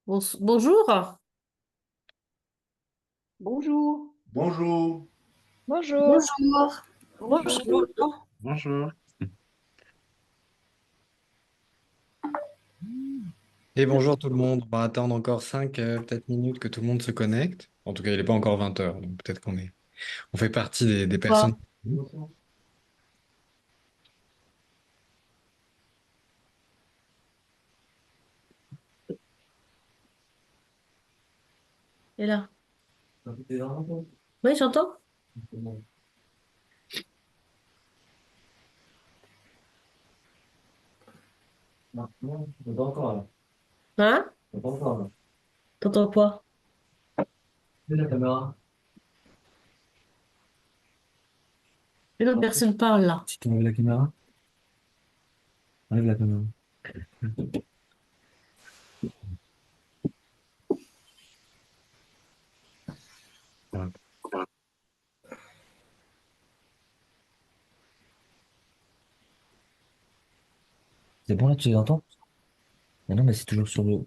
Bonjour. Bonjour. Bonjour. Bonjour. Bonjour. Bonjour. Bonjour. Bonjour. Et bonjour tout le monde, on va attendre encore 5 peut-être minutes que tout le monde se connecte. En tout cas, il n'est pas encore 20 heures, donc peut-être on fait partie des personnes. Quoi? Et là? Oui, j'entends. Hein? T'entends quoi? Mais non, personne parle là. Si tu enlèves la caméra, enlève la caméra. Voilà. C'est bon là, tu les entends? Mais non, mais c'est toujours sur le.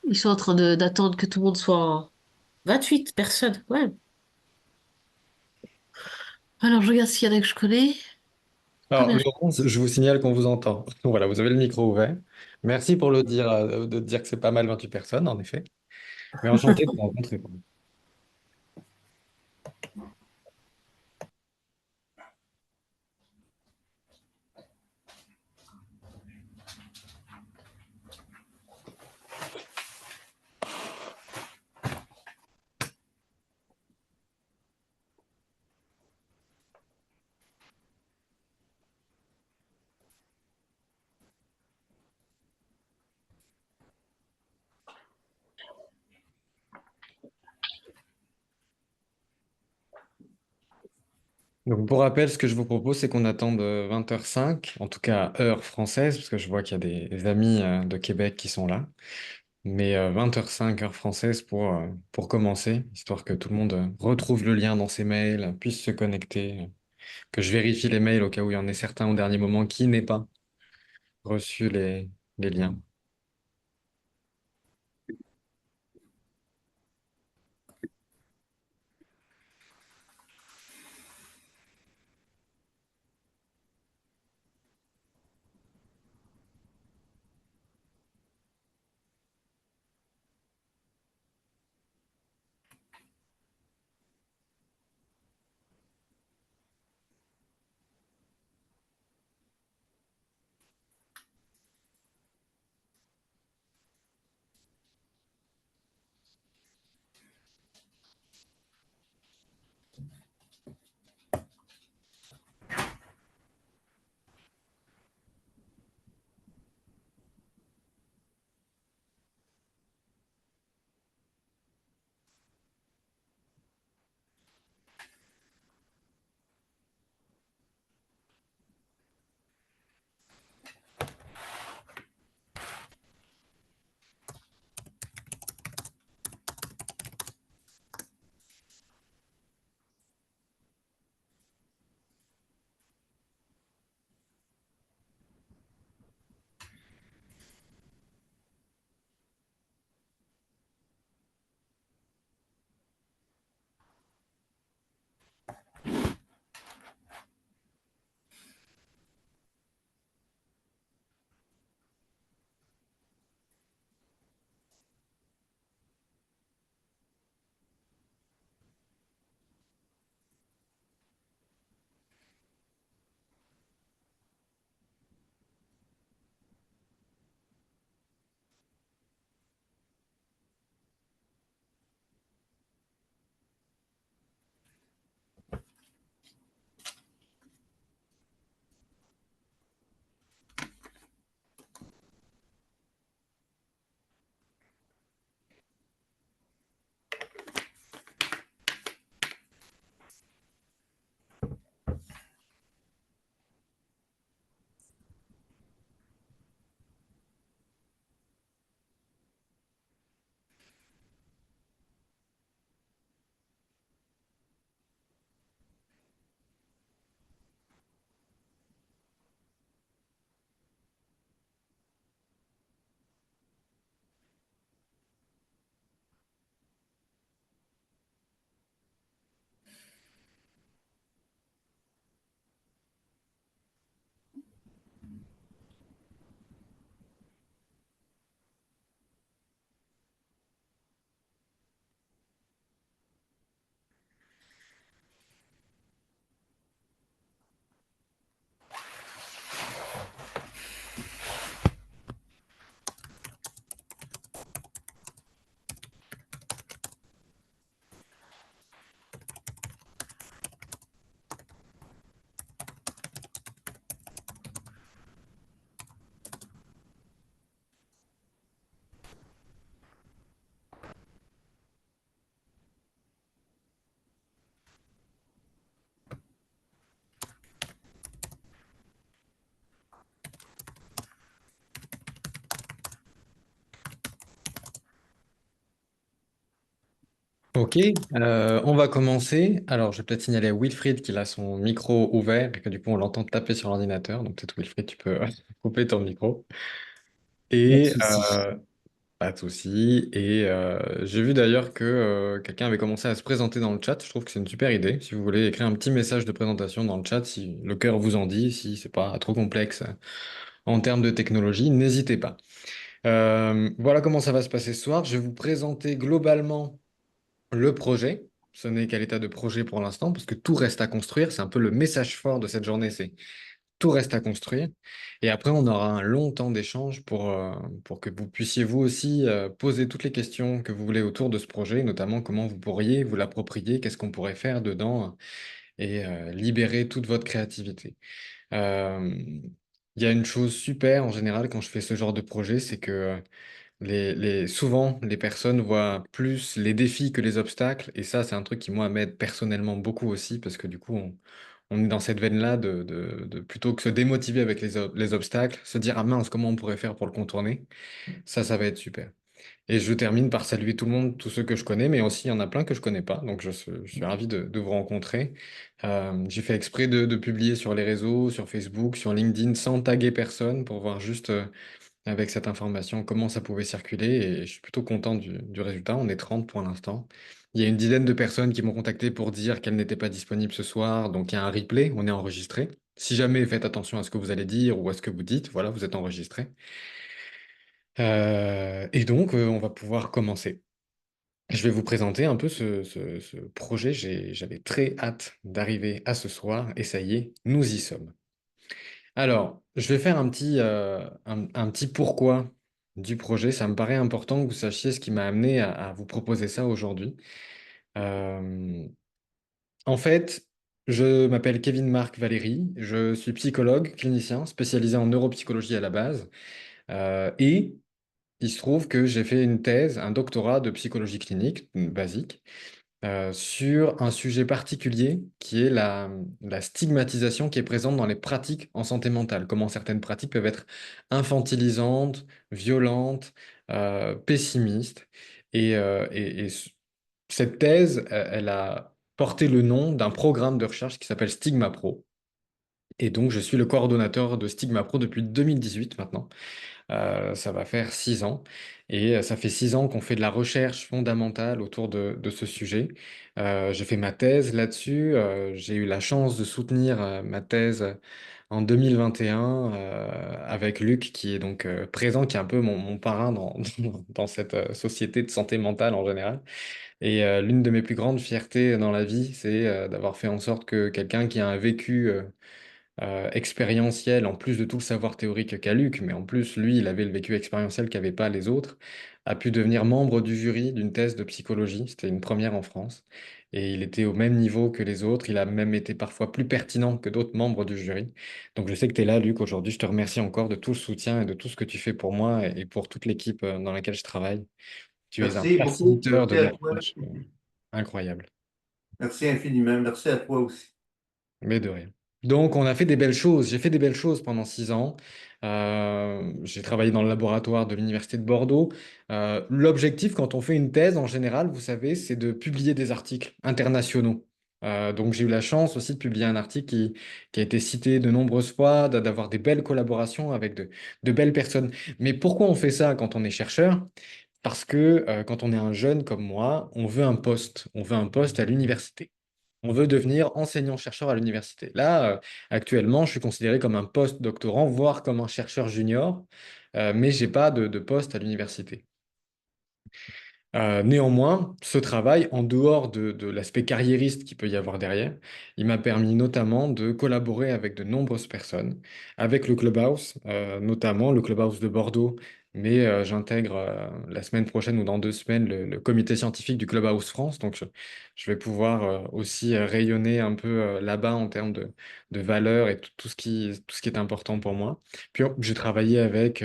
Ils sont en train d'attendre que tout le monde soit en 28 personnes. Ouais. Alors, je regarde s'il y en a que je connais. Ah, Alors, merci. Laurence, je vous signale qu'on vous entend. Voilà, vous avez le micro ouvert. Merci pour le dire, de dire que c'est pas mal 28 personnes, en effet. Mais enchanté de vous rencontrer. Donc, pour rappel, ce que je vous propose, c'est qu'on attende 20h05, en tout cas heure française, parce que je vois qu'il y a des amis de Québec qui sont là. Mais 20h05, heure française, pour commencer, histoire que tout le monde retrouve le lien dans ses mails, puisse se connecter, que je vérifie les mails au cas où il y en ait certains au dernier moment qui n'aient pas reçu les liens. Ok, on va commencer. Alors, je vais peut-être signaler à Wilfried qu'il a son micro ouvert et que du coup, on l'entend taper sur l'ordinateur. Donc, peut-être Wilfried, tu peux couper ton micro. Pas de Et souci. pas de souci. Et j'ai vu d'ailleurs que quelqu'un avait commencé à se présenter dans le chat. Je trouve que c'est une super idée. Si vous voulez écrire un petit message de présentation dans le chat, si le cœur vous en dit, si c'est pas trop complexe en termes de technologie, n'hésitez pas. Voilà comment ça va se passer ce soir. Je vais vous présenter globalement le projet. Ce n'est qu'à l'état de projet pour l'instant, parce que tout reste à construire. C'est un peu le message fort de cette journée, c'est tout reste à construire. Et après, on aura un long temps d'échange pour que vous puissiez vous aussi poser toutes les questions que vous voulez autour de ce projet, notamment comment vous pourriez vous l'approprier, qu'est-ce qu'on pourrait faire dedans, et libérer toute votre créativité. Euh, Il y a une chose super en général quand je fais ce genre de projet, c'est que souvent, les personnes voient plus les défis que les obstacles. Et ça, c'est un truc qui, moi, m'aide personnellement beaucoup aussi, parce que du coup, on est dans cette veine-là de plutôt que se démotiver avec les obstacles, se dire, ah mince, comment on pourrait faire pour le contourner? Ça va être super. Et je termine par saluer tout le monde, tous ceux que je connais, mais aussi il y en a plein que je connais pas. Donc je suis ravi de vous rencontrer. J'ai fait exprès de publier sur les réseaux, sur Facebook, sur LinkedIn, sans taguer personne, pour voir juste avec cette information, comment ça pouvait circuler. Et je suis plutôt content du résultat. On est 30 pour l'instant. Il y a une dizaine de personnes qui m'ont contacté pour dire qu'elles n'étaient pas disponibles ce soir. Donc il y a un replay, on est enregistré. Si jamais, faites attention à ce que vous allez dire ou à ce que vous dites. Voilà, vous êtes enregistré. Et donc, on va pouvoir commencer. Je vais vous présenter un peu ce projet. J'avais très hâte d'arriver à ce soir et ça y est, nous y sommes. Alors, je vais faire un petit pourquoi du projet. Ça me paraît important que vous sachiez ce qui m'a amené à vous proposer ça aujourd'hui. Euh, En fait, je m'appelle Kevin Marc Valéry. Je suis psychologue, clinicien, spécialisé en neuropsychologie à la base. Et il se trouve que j'ai fait une thèse, un doctorat de psychologie clinique basique sur un sujet particulier qui est la stigmatisation qui est présente dans les pratiques en santé mentale, comment certaines pratiques peuvent être infantilisantes, violentes, pessimistes. Cette thèse, elle a porté le nom d'un programme de recherche qui s'appelle Stigma Pro. Et donc, je suis le coordonnateur de Stigma Pro depuis 2018 maintenant. Ça va faire 6 ans. Et ça fait 6 ans qu'on fait de la recherche fondamentale autour de ce sujet. J'ai fait ma thèse là-dessus. J'ai eu la chance de soutenir ma thèse en 2021 avec Luc, qui est donc présent, qui est un peu mon parrain dans cette société de santé mentale en général. Et l'une de mes plus grandes fiertés dans la vie, c'est d'avoir fait en sorte que quelqu'un qui a un vécu expérientiel, en plus de tout le savoir théorique qu'a Luc, mais en plus, lui, il avait le vécu expérientiel qu'avaient pas les autres, a pu devenir membre du jury d'une thèse de psychologie. C'était une première en France. Et il était au même niveau que les autres. Il a même été parfois plus pertinent que d'autres membres du jury. Donc je sais que tu es là, Luc, aujourd'hui. Je te remercie encore de tout le soutien et de tout ce que tu fais pour moi et pour toute l'équipe dans laquelle je travaille. Tu es un Merci beaucoup. facilitateur de Merci à nos toi. recherches incroyable. Merci infiniment. Merci à toi aussi. Mais de rien. Donc, on a fait des belles choses. J'ai fait des belles choses pendant 6 ans. J'ai travaillé dans le laboratoire de l'Université de Bordeaux. L'objectif, quand on fait une thèse, en général, vous savez, c'est de publier des articles internationaux. Donc, j'ai eu la chance aussi de publier un article qui a été cité de nombreuses fois, d'avoir des belles collaborations avec de belles personnes. Mais pourquoi on fait ça quand on est chercheur? Parce que quand on est un jeune comme moi, on veut un poste. On veut un poste à l'université. On veut devenir enseignant-chercheur à l'université. Là, actuellement, je suis considéré comme un post-doctorant, voire comme un chercheur junior, mais j'ai pas de poste à l'université. Néanmoins, ce travail, en dehors de l'aspect carriériste qu'il peut y avoir derrière, il m'a permis notamment de collaborer avec de nombreuses personnes, avec le Clubhouse, notamment le Clubhouse de Bordeaux, mais j'intègre la semaine prochaine ou dans 2 semaines le comité scientifique du Clubhouse France, donc je vais pouvoir aussi rayonner un peu là-bas en termes de valeurs et tout ce qui est important pour moi. Puis j'ai travaillé avec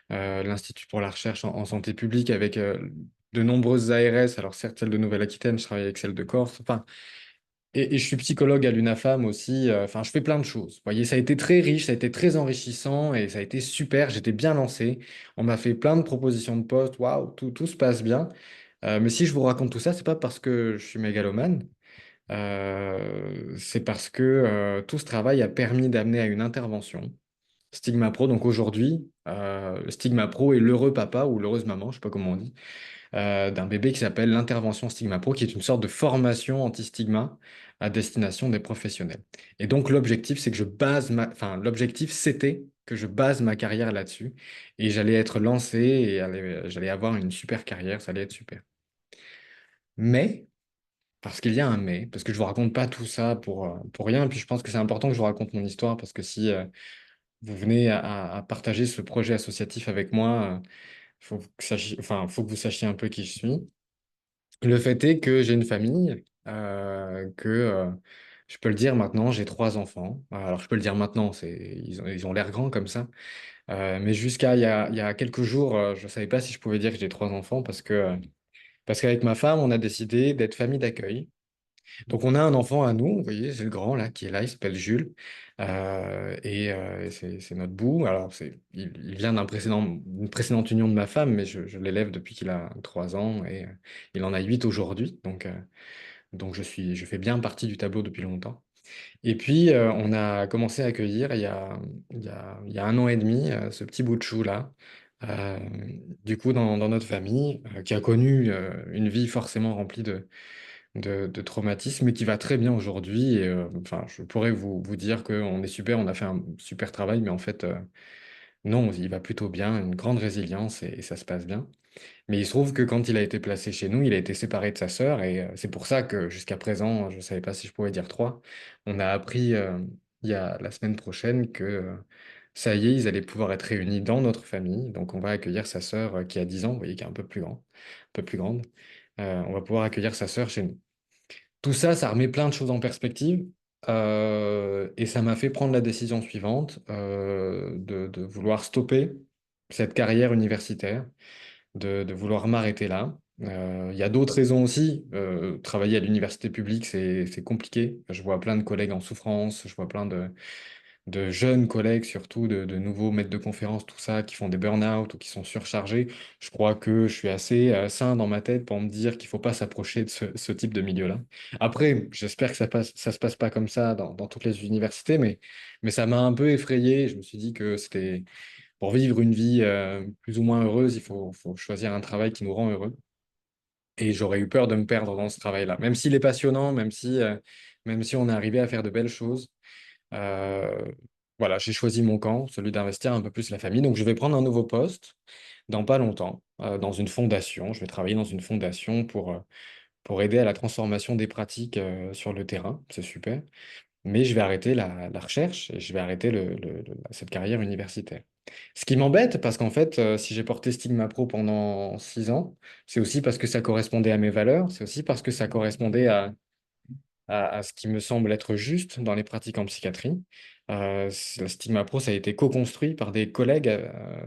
l'Institut pour la recherche en santé publique, avec de nombreuses ARS, alors certes celle de Nouvelle-Aquitaine, je travaille avec celle de Corse, enfin, et je suis psychologue à l'UNAFAM aussi, enfin je fais plein de choses. Vous voyez, ça a été très riche, ça a été très enrichissant et ça a été super, j'étais bien lancé, on m'a fait plein de propositions de postes, waouh, tout se passe bien. Mais si je vous raconte tout ça, c'est pas parce que je suis mégalomane, c'est parce que tout ce travail a permis d'amener à une intervention. Stigma Pro, donc aujourd'hui, le Stigma Pro est l'heureux papa ou l'heureuse maman, je sais pas comment on dit, d'un bébé qui s'appelle l'intervention Stigma Pro, qui est une sorte de formation anti-stigma à destination des professionnels. Et donc l'objectif, c'est que enfin l'objectif, c'était que je base ma carrière là-dessus, et j'allais être lancé et j'allais avoir une super carrière, ça allait être super. Mais parce qu'il y a un mais, parce que je vous raconte pas tout ça pour rien, puis je pense que c'est important que je vous raconte mon histoire, parce que si vous venez à partager ce projet associatif avec moi, faut que vous sachiez un peu qui je suis. Le fait est que j'ai une famille, je peux le dire maintenant, j'ai 3 enfants. Alors je peux le dire maintenant, ils ont l'air grands comme ça. Mais jusqu'à il y a quelques jours, je ne savais pas si je pouvais dire que j'ai 3 enfants parce qu'avec ma femme, on a décidé d'être famille d'accueil. Donc on a un enfant à nous, vous voyez, c'est le grand là qui est là, il s'appelle Jules. C'est notre bout. Alors il vient d'une précédente union de ma femme, mais je l'élève depuis qu'il a 3 ans et il en a 8 aujourd'hui. Donc je fais bien partie du tableau depuis longtemps. Et puis on a commencé à accueillir il y a 1 an et demi ce petit bout de chou là. euh, du coup, dans notre famille, qui a connu une vie forcément remplie de traumatisme, mais qui va très bien aujourd'hui. Et enfin, je pourrais vous dire qu'on est super, on a fait un super travail, mais en fait, non, il va plutôt bien, une grande résilience et ça se passe bien. Mais il se trouve que quand il a été placé chez nous, il a été séparé de sa sœur et c'est pour ça que jusqu'à présent, je ne savais pas si je pouvais dire trois. On a appris il y a la semaine prochaine que ça y est, ils allaient pouvoir être réunis dans notre famille. Donc on va accueillir sa sœur qui a 10 ans, vous voyez, qui est un peu plus grande. On va pouvoir accueillir sa sœur chez nous. Tout ça, ça remet plein de choses en perspective. Et ça m'a fait prendre la décision suivante de vouloir stopper cette carrière universitaire, de vouloir m'arrêter là. Il y a d'autres raisons aussi. Travailler à l'université publique, c'est compliqué. Je vois plein de collègues en souffrance, je vois plein de jeunes collègues, surtout de nouveaux maîtres de conférences, tout ça, qui font des burn-out ou qui sont surchargés. Je crois que je suis assez sain dans ma tête pour me dire qu'il ne faut pas s'approcher de ce type de milieu-là. Après, j'espère que ça se passe pas comme ça dans toutes les universités, mais ça m'a un peu effrayé. Je me suis dit que c'était pour vivre une vie plus ou moins heureuse, faut choisir un travail qui nous rend heureux. Et j'aurais eu peur de me perdre dans ce travail-là. Même s'il est passionnant, même si on est arrivé à faire de belles choses, euh, voilà, j'ai choisi mon camp, celui d'investir un peu plus la famille. Donc, je vais prendre un nouveau poste dans pas longtemps, dans une fondation. Je vais travailler dans une fondation pour aider à la transformation des pratiques sur le terrain. C'est super. Mais je vais arrêter la recherche et je vais arrêter cette carrière universitaire. Ce qui m'embête, parce qu'en fait, si j'ai porté Stigma Pro pendant 6 ans, c'est aussi parce que ça correspondait à mes valeurs, c'est aussi parce que ça correspondait à ce qui me semble être juste dans les pratiques en psychiatrie. Le Stigma Pro, ça a été co-construit par des collègues,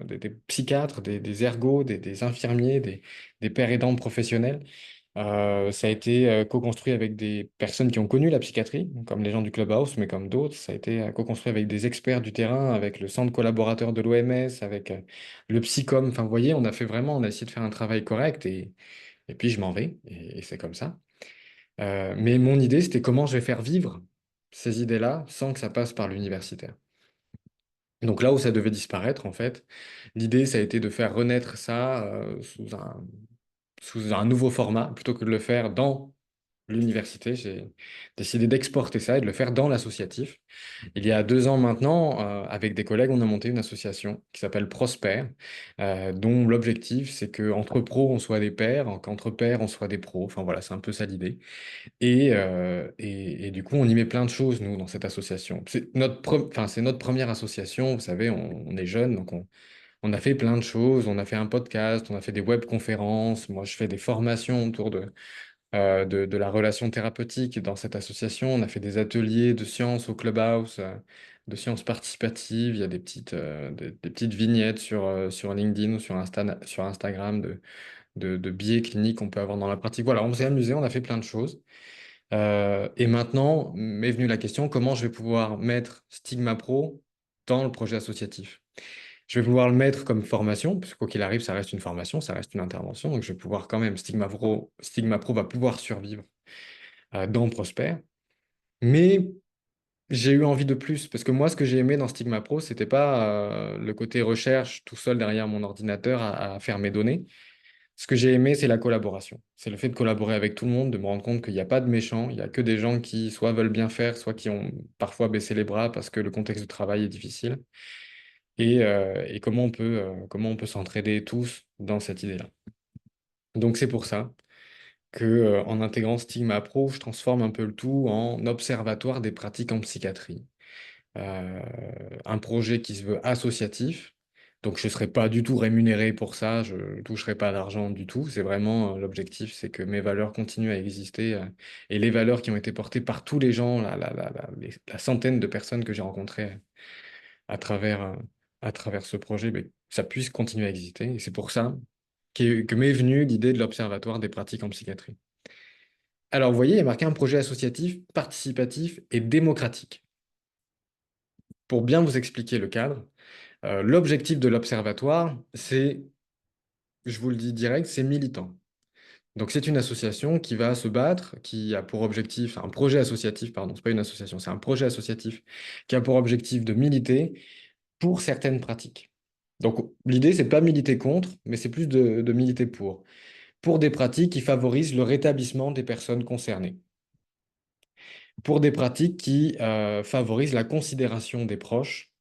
des psychiatres, des ergos, des infirmiers, des pères aidants professionnels. Ça a été co-construit avec des personnes qui ont connu la psychiatrie, comme les gens du Clubhouse, mais comme d'autres. Ça a été co-construit avec des experts du terrain, avec le centre collaborateur de l'OMS, avec le Psychom. Enfin, vous voyez, on a essayé de faire un travail correct et puis je m'en vais et c'est comme ça. Mais mon idée, c'était comment je vais faire vivre ces idées-là sans que ça passe par l'universitaire. Donc là où ça devait disparaître, en fait, l'idée, ça a été de faire renaître ça sous un nouveau format, plutôt que de le faire dans l'université. J'ai décidé d'exporter ça et de le faire dans l'associatif. Il y a 2 ans maintenant, avec des collègues, on a monté une association qui s'appelle Prosper, dont l'objectif, c'est qu'entre pros, on soit des pairs, qu'entre pairs, on soit des pros. Enfin voilà, c'est un peu ça l'idée. Et du coup, on y met plein de choses, nous, dans cette association. Enfin, c'est notre première association, vous savez, on est jeunes, donc on a fait plein de choses. On a fait un podcast, on a fait des webconférences. Moi, je fais des formations autour de la relation thérapeutique dans cette association. On a fait des ateliers de sciences au Clubhouse, de sciences participatives. Il y a des petites vignettes sur LinkedIn ou sur Instagram de biais cliniques qu'on peut avoir dans la pratique. Voilà, on s'est amusé, on a fait plein de choses. Et maintenant m'est venue la question, comment je vais pouvoir mettre Stigma Pro dans le projet associatif? Je vais pouvoir le mettre comme formation, parce que quoi qu'il arrive, ça reste une formation, ça reste une intervention. Donc, je vais pouvoir quand même, Stigma Pro va pouvoir survivre dans Prosper. Mais j'ai eu envie de plus, parce que moi, ce que j'ai aimé dans Stigma Pro, c'était pas le côté recherche tout seul derrière mon ordinateur à faire mes données. Ce que j'ai aimé, c'est la collaboration. C'est le fait de collaborer avec tout le monde, de me rendre compte qu'il n'y a pas de méchants, il n'y a que des gens qui soit veulent bien faire, soit qui ont parfois baissé les bras parce que le contexte de travail est difficile. Et comment on peut s'entraider tous dans cette idée-là. Donc c'est pour ça que, en intégrant Stigma Pro, je transforme un peu le tout en observatoire des pratiques en psychiatrie. Euh, un projet qui se veut associatif. Donc, je ne serai pas du tout rémunéré pour ça, je ne toucherai pas d'argent du tout. C'est vraiment l'objectif, c'est que mes valeurs continuent à exister et les valeurs qui ont été portées par tous les gens, la centaine de personnes que j'ai rencontrées à travers, euh, à travers ce projet, ben, ça puisse continuer à exister. Et c'est pour ça que m'est venue l'idée de l'Observatoire des pratiques en psychiatrie. Alors, vous voyez, il y a marqué un projet associatif, participatif et démocratique. Pour bien vous expliquer le cadre, l'objectif de l'Observatoire, c'est, je vous le dis direct, c'est militant. Donc c'est une association qui va se battre, qui a pour objectif, un projet associatif, pardon, c'est pas une association, c'est un projet associatif qui a pour objectif de militer pour certaines pratiques. Donc l'idée, c'est pas militer contre, mais c'est plus de militer pour des pratiques qui favorisent le rétablissement des personnes concernées, pour des pratiques qui favorisent la considération des proches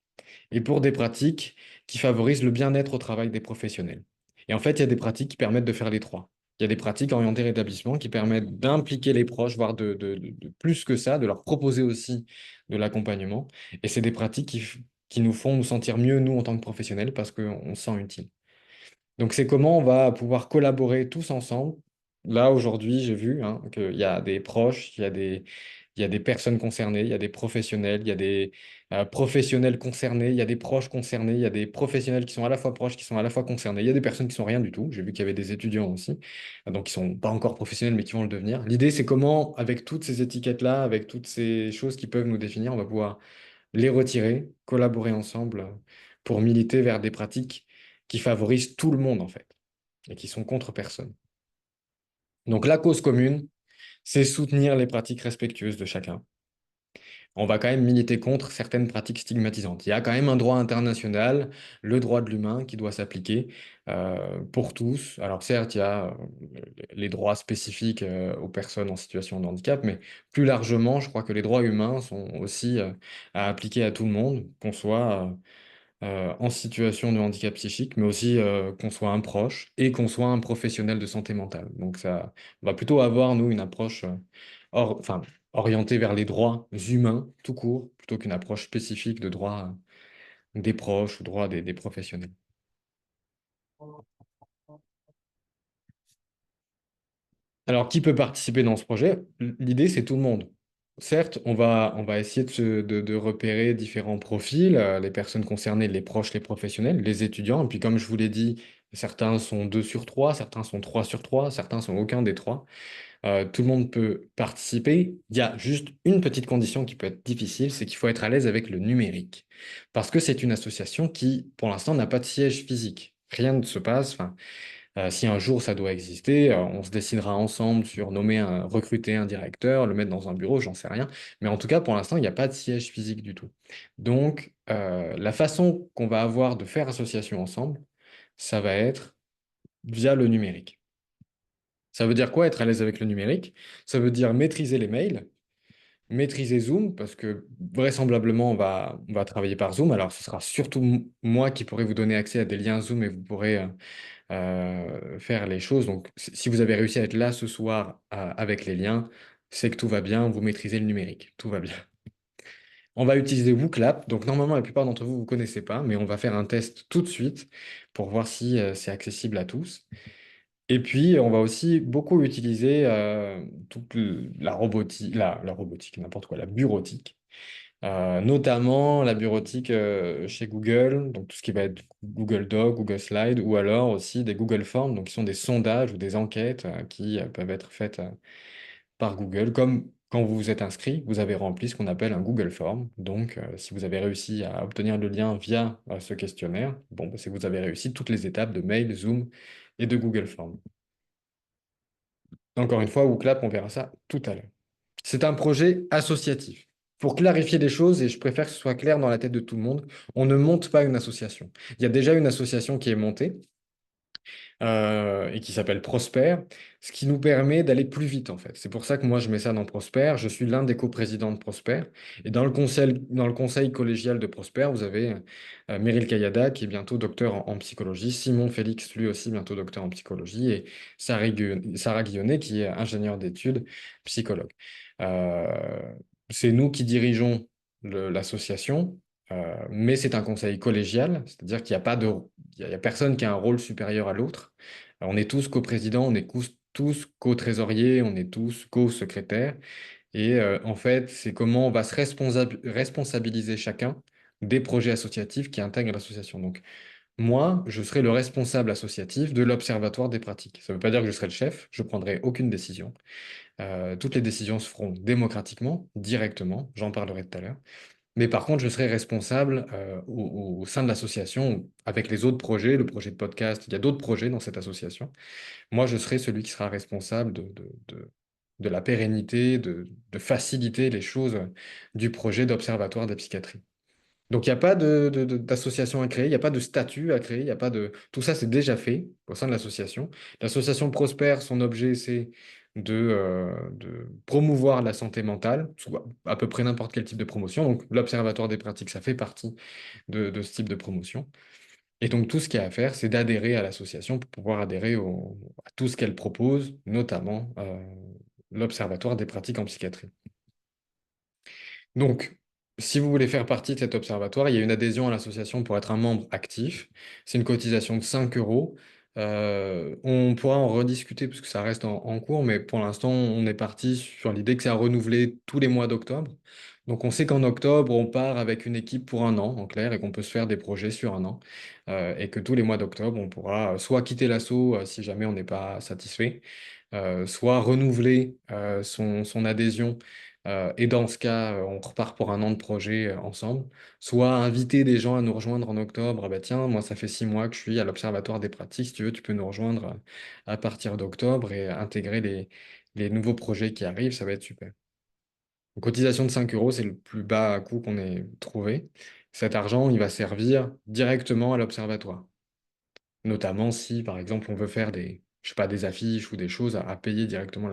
et pour des pratiques qui favorisent le bien-être au travail des professionnels. Et en fait, il y a des pratiques qui permettent de faire les trois. Il y a des pratiques orientées rétablissement qui permettent d'impliquer les proches, voire de plus que ça, de leur proposer aussi de l'accompagnement. Et c'est des pratiques qui nous font nous sentir mieux, nous, en tant que professionnels, parce qu'on se sent utile. Donc, c'est comment on va pouvoir collaborer tous ensemble. Là, aujourd'hui, j'ai vu hein, qu'il y a des proches, il y a des personnes concernées, il y a des professionnels, il y a des professionnels concernés, il y a des proches concernés, il y a des professionnels qui sont à la fois proches, qui sont à la fois concernés, il y a des personnes qui sont rien du tout. J'ai vu qu'il y avait des étudiants aussi, donc qui sont pas encore professionnels, mais qui vont le devenir. L'idée, c'est comment, avec toutes ces étiquettes-là, avec toutes ces choses qui peuvent nous définir, on va pouvoir les retirer, collaborer ensemble pour militer vers des pratiques qui favorisent tout le monde, en fait, et qui sont contre personne. Donc, la cause commune, c'est soutenir les pratiques respectueuses de chacun. On va quand même militer contre certaines pratiques stigmatisantes. Il y a quand même un droit international, le droit de l'humain, qui doit s'appliquer pour tous. Alors certes, il y a les droits spécifiques aux personnes en situation de handicap, mais plus largement, je crois que les droits humains sont aussi à appliquer à tout le monde, qu'on soit en situation de handicap psychique, mais aussi qu'on soit un proche et qu'on soit un professionnel de santé mentale. Donc ça on va plutôt avoir, nous, une approche enfin, orientée vers les droits humains tout court, plutôt qu'une approche spécifique de droits des proches ou droits des professionnels. Alors, qui peut participer dans ce projet? L'idée, c'est tout le monde. Certes, on va essayer de repérer différents profils, les personnes concernées, les proches, les professionnels, les étudiants. Et puis, comme je vous l'ai dit, certains sont 2 sur 3, certains sont 3 sur 3, certains sont aucun des trois. Tout le monde peut participer. Il y a juste une petite condition qui peut être difficile, c'est qu'il faut être à l'aise avec le numérique. Parce que c'est une association qui, pour l'instant, n'a pas de siège physique. Rien ne se passe. Enfin, si un jour ça doit exister, on se décidera ensemble sur recruter un directeur, le mettre dans un bureau, j'en sais rien. Mais en tout cas, pour l'instant, il n'y a pas de siège physique du tout. Donc, la façon qu'on va avoir de faire association ensemble, ça va être via le numérique. Ça veut dire quoi être à l'aise avec le numérique? Ça veut dire maîtriser les mails, maîtriser Zoom, parce que vraisemblablement, on va travailler par Zoom. Alors, ce sera surtout moi qui pourrai vous donner accès à des liens Zoom et vous pourrez faire les choses. Donc, si vous avez réussi à être là ce soir avec les liens, c'est que tout va bien, vous maîtrisez le numérique, tout va bien. On va utiliser WooClap. Donc, normalement, la plupart d'entre vous, vous ne connaissez pas, mais on va faire un test tout de suite pour voir si c'est accessible à tous. Et puis, on va aussi beaucoup utiliser toute la robotique, n'importe quoi, la bureautique. Notamment la bureautique chez Google, donc tout ce qui va être Google Doc, Google Slide, ou alors aussi des Google Forms, donc qui sont des sondages ou des enquêtes qui peuvent être faites par Google, quand vous vous êtes inscrit, vous avez rempli ce qu'on appelle un Google Form. Donc, si vous avez réussi à obtenir le lien via ce questionnaire, bon, bah, c'est que vous avez réussi toutes les étapes de mail, Zoom et de Google Form. Encore une fois, Wooclap, on verra ça tout à l'heure. C'est un projet associatif. Pour clarifier les choses, et je préfère que ce soit clair dans la tête de tout le monde, on ne monte pas une association. Il y a déjà une association qui est montée, et qui s'appelle Prosper, ce qui nous permet d'aller plus vite en fait. C'est pour ça que moi je mets ça dans Prosper. Je suis l'un des coprésidents de Prosper. Et dans le conseil collégial de Prosper, vous avez Meryl Kayada qui est bientôt docteur en psychologie, Simon Félix lui aussi bientôt docteur en psychologie, et Sarah Guillonnet qui est ingénieure d'études, psychologue. Euh, c'est nous qui dirigeons l'association. Mais c'est un conseil collégial, c'est-à-dire qu'il n'y a pas de, il y a personne qui a un rôle supérieur à l'autre. On est tous coprésidents, on est tous co-trésoriers, on est tous co-secrétaires. Et en fait, c'est comment on va se responsabiliser chacun des projets associatifs qui intègrent l'association. Donc, moi, je serai le responsable associatif de l'Observatoire des pratiques. Ça ne veut pas dire que je serai le chef, je ne prendrai aucune décision. Toutes les décisions se feront démocratiquement, directement, j'en parlerai tout à l'heure. Mais par contre, je serai responsable au sein de l'association avec les autres projets, le projet de podcast, il y a d'autres projets dans cette association. Moi, je serai celui qui sera responsable de la pérennité, de faciliter les choses du projet d'observatoire de psychiatrie. Donc, il n'y a pas d'association à créer, il n'y a pas de statut à créer, il y a pas de... Tout ça, c'est déjà fait au sein de l'association. L'association prospère, son objet, c'est de promouvoir la santé mentale, soit à peu près n'importe quel type de promotion. Donc, l'Observatoire des pratiques, ça fait partie de ce type de promotion. Et donc, tout ce qu'il y a à faire, c'est d'adhérer à l'association pour pouvoir adhérer à tout ce qu'elle propose, notamment l'Observatoire des pratiques en psychiatrie. Donc, si vous voulez faire partie de cet observatoire, il y a une adhésion à l'association pour être un membre actif. C'est une cotisation de 5 euros. On pourra en rediscuter parce que ça reste en cours, mais pour l'instant, on est parti sur l'idée que c'est à renouveler tous les mois d'octobre. Donc, on sait qu'en octobre, on part avec une équipe pour un an, en clair, et qu'on peut se faire des projets sur un an. Et que tous les mois d'octobre, on pourra soit quitter l'asso si jamais on n'est pas satisfait, soit renouveler son adhésion et dans ce cas, on repart pour un an de projet ensemble. Soit inviter des gens à nous rejoindre en octobre. Ah bah tiens, moi, ça fait 6 mois que je suis à l'Observatoire des pratiques. Si tu veux, tu peux nous rejoindre à partir d'octobre et intégrer les nouveaux projets qui arrivent. Ça va être super. Une cotisation de 5 euros, c'est le plus bas coût qu'on ait trouvé. Cet argent, il va servir directement à l'Observatoire. Notamment si, par exemple, on veut faire je sais pas, des affiches ou des choses à payer directement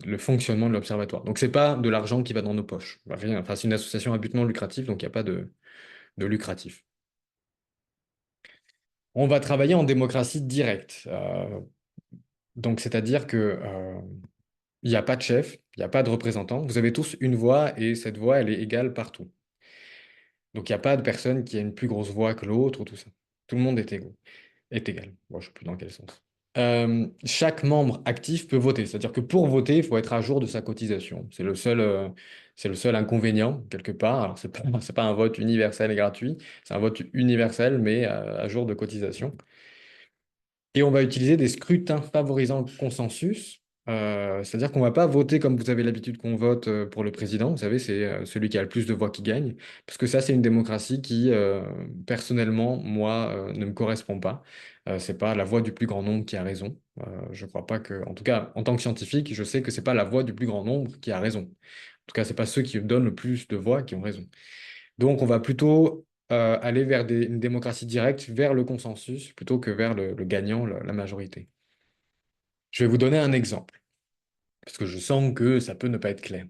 le fonctionnement de l'observatoire. Donc, c'est pas de l'argent qui va dans nos poches. Rien. Enfin, c'est une association à but non lucratif, donc il n'y a pas de lucratif. On va travailler en démocratie directe. Donc, c'est-à-dire que il n'y a pas de chef, il n'y a pas de représentant. Vous avez tous une voix et cette voix, elle est égale partout. Donc, il n'y a pas de personne qui a une plus grosse voix que l'autre ou tout ça. Tout le monde est égaux. Est égal. Bon, je ne sais plus dans quel sens. Chaque membre actif peut voter. C'est-à-dire que pour voter, il faut être à jour de sa cotisation. C'est le seul inconvénient, quelque part. Alors, c'est pas un vote universel et gratuit, c'est un vote universel, mais à jour de cotisation. Et on va utiliser des scrutins favorisant le consensus. C'est-à-dire qu'on ne va pas voter comme vous avez l'habitude qu'on vote pour le président. Vous savez, c'est celui qui a le plus de voix qui gagne. Parce que ça, c'est une démocratie qui, personnellement, moi, ne me correspond pas. C'est pas la voix du plus grand nombre qui a raison. Je crois pas que, en tout cas, en tant que scientifique, je sais que c'est pas la voix du plus grand nombre qui a raison. En tout cas, c'est pas ceux qui donnent le plus de voix qui ont raison. Donc, on va plutôt aller vers une démocratie directe, vers le consensus, plutôt que vers le gagnant, la majorité. Je vais vous donner un exemple, parce que je sens que ça peut ne pas être clair.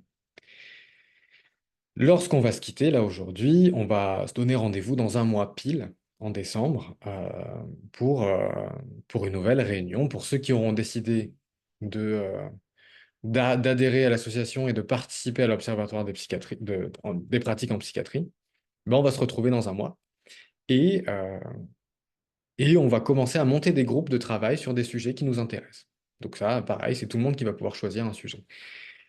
Lorsqu'on va se quitter, là, aujourd'hui, on va se donner rendez-vous dans un mois pile, en décembre, pour une nouvelle réunion. Pour ceux qui auront décidé d'adhérer à l'association et de participer à l'Observatoire des pratiques en psychiatrie, ben, on va se retrouver dans un mois. Et, euh, Et on va commencer à monter des groupes de travail sur des sujets qui nous intéressent. Donc ça, pareil, c'est tout le monde qui va pouvoir choisir un sujet.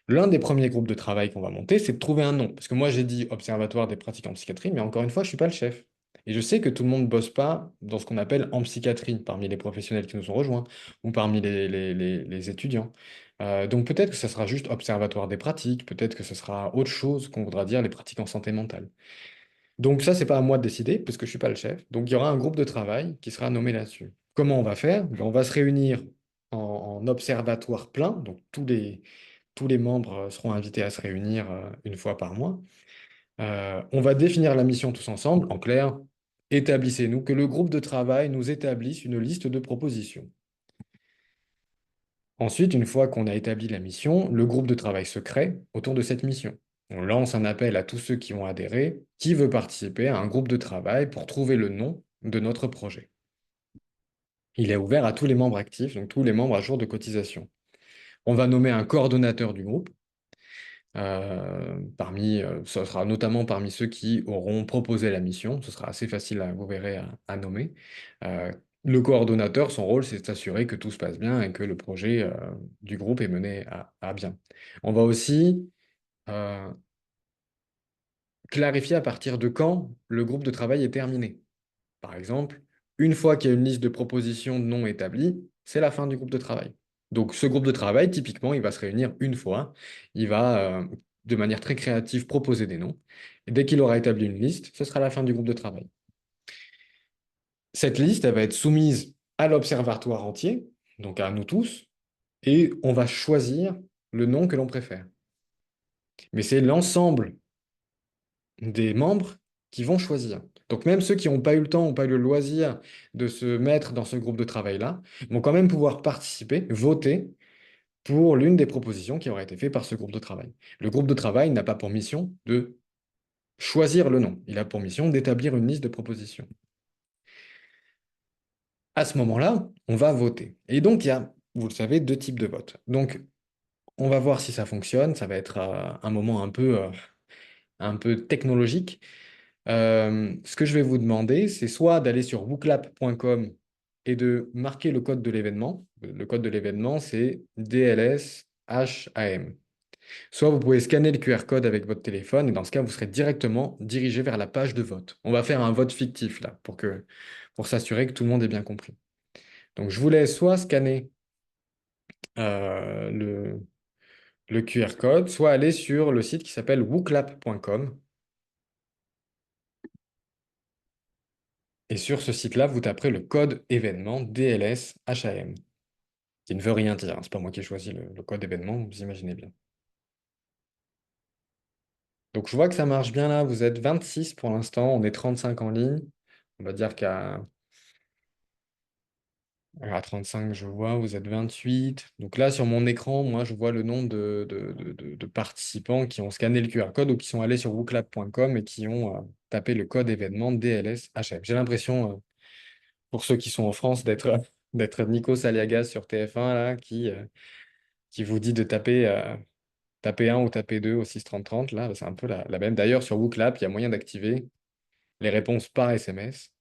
L'un des premiers groupes de travail qu'on va monter, c'est de trouver un nom. Parce que moi, j'ai dit Observatoire des pratiques en psychiatrie, mais encore une fois, je ne suis pas le chef. Et je sais que tout le monde ne bosse pas dans ce qu'on appelle en psychiatrie, parmi les professionnels qui nous ont rejoints ou parmi les étudiants. Donc peut-être que ça sera juste observatoire des pratiques, peut-être que ce sera autre chose qu'on voudra dire les pratiques en santé mentale. Donc ça, c'est pas à moi de décider, parce que je suis pas le chef. Donc il y aura un groupe de travail qui sera nommé là-dessus. Comment on va faire? Ben, on va se réunir en observatoire plein, donc tous les membres seront invités à se réunir une fois par mois. On va définir la mission tous ensemble. En clair, établissez-nous, que le groupe de travail nous établisse une liste de propositions. Ensuite, une fois qu'on a établi la mission, le groupe de travail se crée autour de cette mission. On lance un appel à tous ceux qui ont adhéré, qui veut participer à un groupe de travail pour trouver le nom de notre projet. Il est ouvert à tous les membres actifs, donc tous les membres à jour de cotisation. On va nommer un coordonnateur du groupe. Ce sera notamment parmi ceux qui auront proposé la mission. Ce sera assez facile, vous verrez, à nommer. Euh, le coordonnateur, son rôle, c'est de s'assurer que tout se passe bien et que le projet du groupe est mené à bien. On va aussi euh, clarifier à partir de quand le groupe de travail est terminé. Par exemple, une fois qu'il y a une liste de propositions de noms établie, c'est la fin du groupe de travail. Donc ce groupe de travail, typiquement, il va se réunir une fois, il va, de manière très créative, proposer des noms. Et dès qu'il aura établi une liste, ce sera la fin du groupe de travail. Cette liste, elle va être soumise à l'observatoire entier, donc à nous tous, et on va choisir le nom que l'on préfère. Mais c'est l'ensemble des membres qui vont choisir. Donc même ceux qui n'ont pas eu le temps, n'ont pas eu le loisir de se mettre dans ce groupe de travail-là, vont quand même pouvoir participer, voter pour l'une des propositions qui aura été faite par ce groupe de travail. Le groupe de travail n'a pas pour mission de choisir le nom, il a pour mission d'établir une liste de propositions. À ce moment-là, on va voter. Et donc, il y a, vous le savez, deux types de votes. Donc, on va voir si ça fonctionne. Ça va être un moment un peu technologique. Ce que je vais vous demander, c'est soit d'aller sur booklab.com et de marquer le code de l'événement. Le code de l'événement, c'est DLSHAM. Soit vous pouvez scanner le QR code avec votre téléphone et dans ce cas, vous serez directement dirigé vers la page de vote. On va faire un vote fictif là pour s'assurer que tout le monde ait bien compris. Donc, je vous laisse soit scanner le QR code, soit aller sur le site qui s'appelle wooklap.com. Et sur ce site-là, vous taperez le code événement DLSHAM, qui ne veut rien dire, hein. C'est pas moi qui ai choisi le code événement, vous imaginez bien. Donc je vois que ça marche bien là, vous êtes 26 pour l'instant, on est 35 en ligne. On va dire qu'à 35, je vois, vous êtes 28. Donc là, sur mon écran, moi, je vois le nombre de participants qui ont scanné le QR code ou qui sont allés sur wooklab.com et qui ont tapé le code événement DLSHAM. J'ai l'impression, pour ceux qui sont en France, d'être Nico Saliagas sur TF1, là, qui vous dit de taper 1 ou taper 2 au 6 30 30. Là, c'est un peu la même. D'ailleurs, sur WooClap, il y a moyen d'activer les réponses par SMS.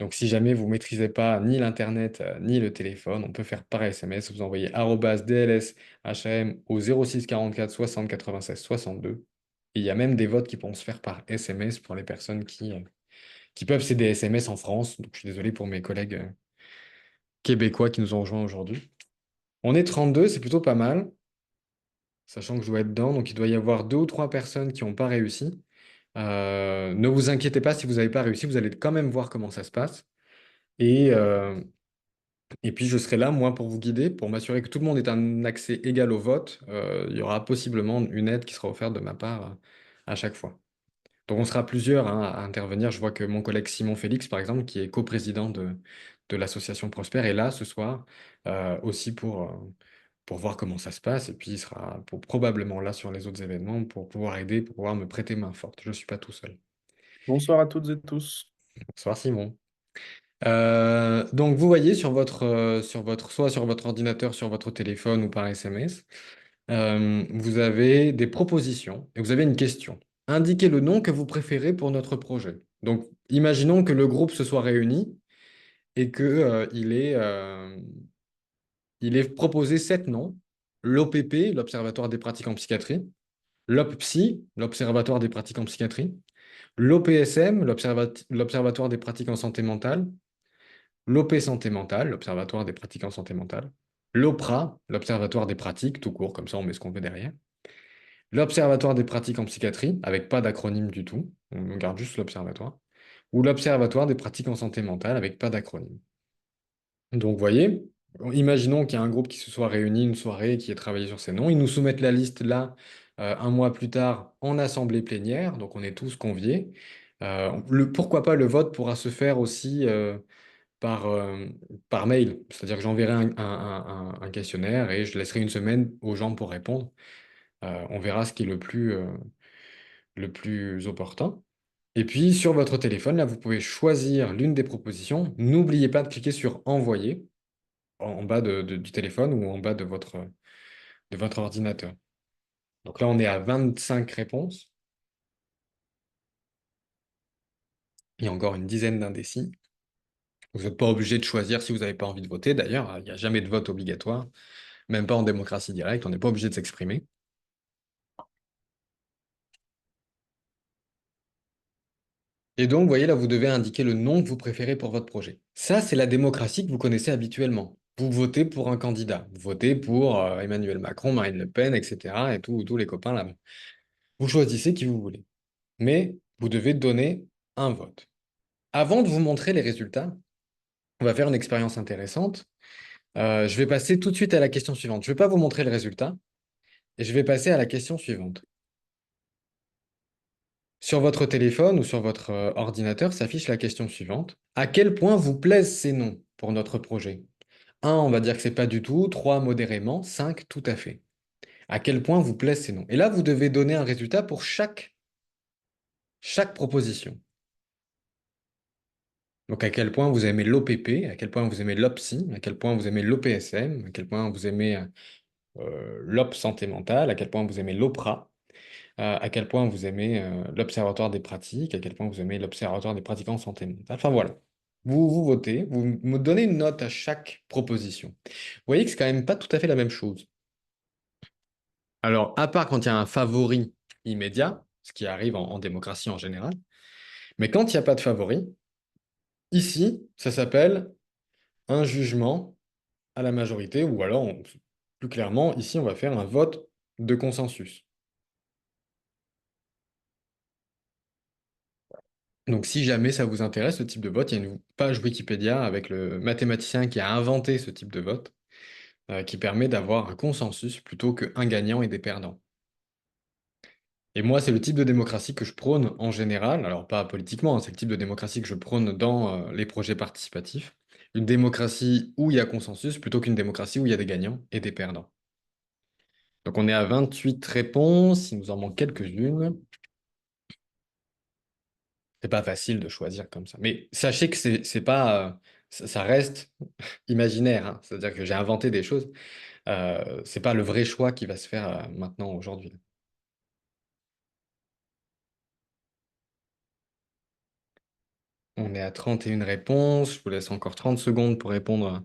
Donc, si jamais vous ne maîtrisez pas ni l'Internet ni le téléphone, on peut faire par SMS. Vous envoyez @DLSHAM au 06 44 60 96 62. Et il y a même des votes qui pourront se faire par SMS pour les personnes qui peuvent céder SMS en France. Donc, je suis désolé pour mes collègues québécois qui nous ont rejoints aujourd'hui. On est 32, c'est plutôt pas mal, sachant que je dois être dedans. Donc, il doit y avoir 2 ou 3 personnes qui n'ont pas réussi. Ne vous inquiétez pas si vous n'avez pas réussi, vous allez quand même voir comment ça se passe. Et, euh, et puis, je serai là, moi, pour vous guider, pour m'assurer que tout le monde ait un accès égal au vote. Il y aura possiblement une aide qui sera offerte de ma part à chaque fois. Donc, on sera plusieurs, hein, à intervenir. Je vois que mon collègue Simon Félix, par exemple, qui est coprésident de l'association Prosper, est là ce soir aussi pour voir comment ça se passe. Et puis, il sera probablement là sur les autres événements pour pouvoir aider, pour pouvoir me prêter main forte. Je ne suis pas tout seul. Bonsoir à toutes et tous. Bonsoir Simon. Donc, vous voyez soit sur votre ordinateur, sur votre téléphone ou par SMS, vous avez des propositions et vous avez une question. Indiquez le nom que vous préférez pour notre projet. Donc, imaginons que le groupe se soit réuni et il est proposé 7 noms. L'OPP, l'Observatoire des pratiques en psychiatrie, l'OPPSY, l'Observatoire des pratiques en psychiatrie, l'OPSM, l'Observatoire des pratiques en santé mentale, l'OP Santé mentale, l'Observatoire des pratiques en santé mentale, l'OPRA, l'Observatoire des pratiques, tout court, comme ça on met ce qu'on veut derrière, l'Observatoire des pratiques en psychiatrie, avec pas d'acronyme du tout, on garde juste l'Observatoire, ou l'Observatoire des pratiques en santé mentale, avec pas d'acronyme. Donc, vous voyez, imaginons qu'il y a un groupe qui se soit réuni une soirée, qui ait travaillé sur ces noms. Ils nous soumettent la liste là, un mois plus tard, en assemblée plénière. Donc, on est tous conviés. Pourquoi pas le vote pourra se faire aussi par, euh, par mail. C'est-à-dire que j'enverrai un questionnaire et je laisserai une semaine aux gens pour répondre. On verra ce qui est le plus opportun. Et puis, sur votre téléphone, là, vous pouvez choisir l'une des propositions. N'oubliez pas de cliquer sur Envoyer en bas du téléphone ou en bas de votre ordinateur. Donc là, on est à 25 réponses. Il y a encore une dizaine d'indécis. Vous n'êtes pas obligé de choisir si vous n'avez pas envie de voter. D'ailleurs, il n'y a jamais de vote obligatoire, même pas en démocratie directe. On n'est pas obligé de s'exprimer. Et donc, vous voyez, là, vous devez indiquer le nom que vous préférez pour votre projet. Ça, c'est la démocratie que vous connaissez habituellement. Vous votez pour un candidat. Vous votez pour Emmanuel Macron, Marine Le Pen, etc. Et tous les copains là. Vous choisissez qui vous voulez. Mais vous devez donner un vote. Avant de vous montrer les résultats, on va faire une expérience intéressante. Je vais passer tout de suite à la question suivante. Je ne vais pas vous montrer le résultat et je vais passer à la question suivante. Sur votre téléphone ou sur votre ordinateur s'affiche la question suivante. À quel point vous plaisent ces noms pour notre projet? 1, on va dire que c'est pas du tout. 3, modérément. 5, tout à fait. À quel point vous plaisent ces noms? Et là, vous devez donner un résultat pour chaque proposition. Donc, à quel point vous aimez l'OPP, à quel point vous aimez l'OPSI, à quel point vous aimez l'OPSM, à quel point vous aimez l'OP santé mentale, à quel point vous aimez l'OPRA, à quel point vous aimez l'Observatoire des pratiques, à quel point vous aimez l'Observatoire des pratiques en santé mentale. Enfin voilà. Vous votez, vous me donnez une note à chaque proposition. Vous voyez que c'est quand même pas tout à fait la même chose. Alors, à part quand il y a un favori immédiat, ce qui arrive en démocratie en général, mais quand il n'y a pas de favori, ici, ça s'appelle un jugement à la majorité, ou alors, plus clairement, ici, on va faire un vote de consensus. Donc, si jamais ça vous intéresse, ce type de vote, il y a une page Wikipédia avec le mathématicien qui a inventé ce type de vote, qui permet d'avoir un consensus plutôt qu'un gagnant et des perdants. Et moi, c'est le type de démocratie que je prône en général, alors pas politiquement, hein, c'est le type de démocratie que je prône dans les projets participatifs. Une démocratie où il y a consensus plutôt qu'une démocratie où il y a des gagnants et des perdants. Donc on est à 28 réponses, il nous en manque quelques-unes. C'est pas facile de choisir comme ça. Mais sachez que c'est pas, ça reste imaginaire, hein. C'est-à-dire que j'ai inventé des choses. C'est pas le vrai choix qui va se faire maintenant, aujourd'hui. On est à 31 réponses. Je vous laisse encore 30 secondes pour répondre à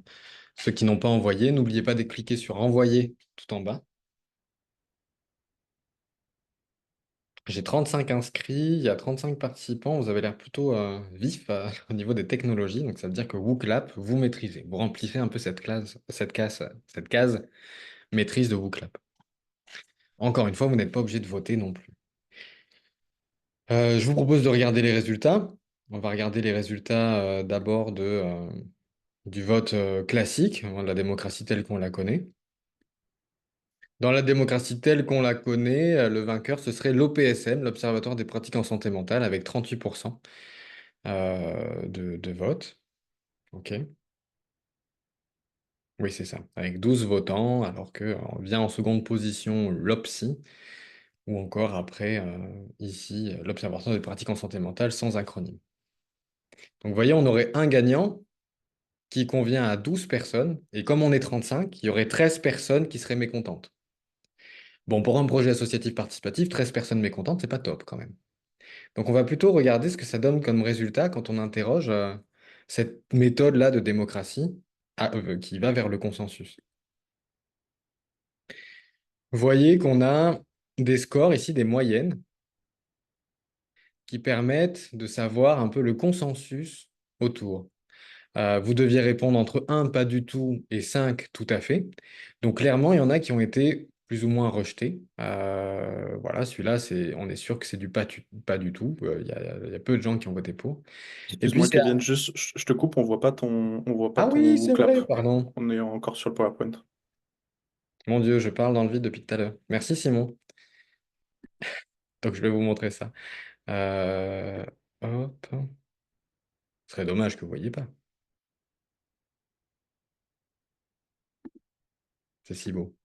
ceux qui n'ont pas envoyé. N'oubliez pas de cliquer sur Envoyer tout en bas. J'ai 35 inscrits, il y a 35 participants. Vous avez l'air plutôt vif au niveau des technologies. Donc, ça veut dire que WooClap, vous maîtrisez. Vous remplissez un peu cette case maîtrise de WooClap. Encore une fois, vous n'êtes pas obligé de voter non plus. Je vous propose de regarder les résultats. On va regarder les résultats d'abord du vote classique, hein, de la démocratie telle qu'on la connaît. Dans la démocratie telle qu'on la connaît, le vainqueur, ce serait l'OPSM, l'Observatoire des pratiques en santé mentale, avec 38% de vote. OK. Oui, c'est ça. Avec 12 votants, alors que vient en seconde position l'OPSI, ou encore après, ici, l'Observatoire des pratiques en santé mentale sans acronyme. Donc, vous voyez, on aurait un gagnant qui convient à 12 personnes, et comme on est 35, il y aurait 13 personnes qui seraient mécontentes. Bon, pour un projet associatif participatif, 13 personnes mécontentes, c'est pas top quand même. Donc, on va plutôt regarder ce que ça donne comme résultat quand on interroge cette méthode-là de démocratie qui va vers le consensus. Vous voyez qu'on a des scores ici, des moyennes. qui permettent de savoir un peu le consensus autour. Vous deviez répondre entre un pas du tout et 5 tout à fait. Donc clairement, il y en a qui ont été plus ou moins rejetés. Voilà, celui-là, on est sûr que c'est du pas du tout. Il y a peu de gens qui ont voté pour. Et puis Excuse-moi, c'est... Kevin, juste, je te coupe, on voit pas Ah oui, ton c'est clap. vrai, pardon. On est encore sur le PowerPoint. Mon Dieu, je parle dans le vide depuis tout à l'heure. Merci Simon. Donc je vais vous montrer ça. Euh, Hop. Ce serait dommage que vous ne voyez pas. C'est si beau.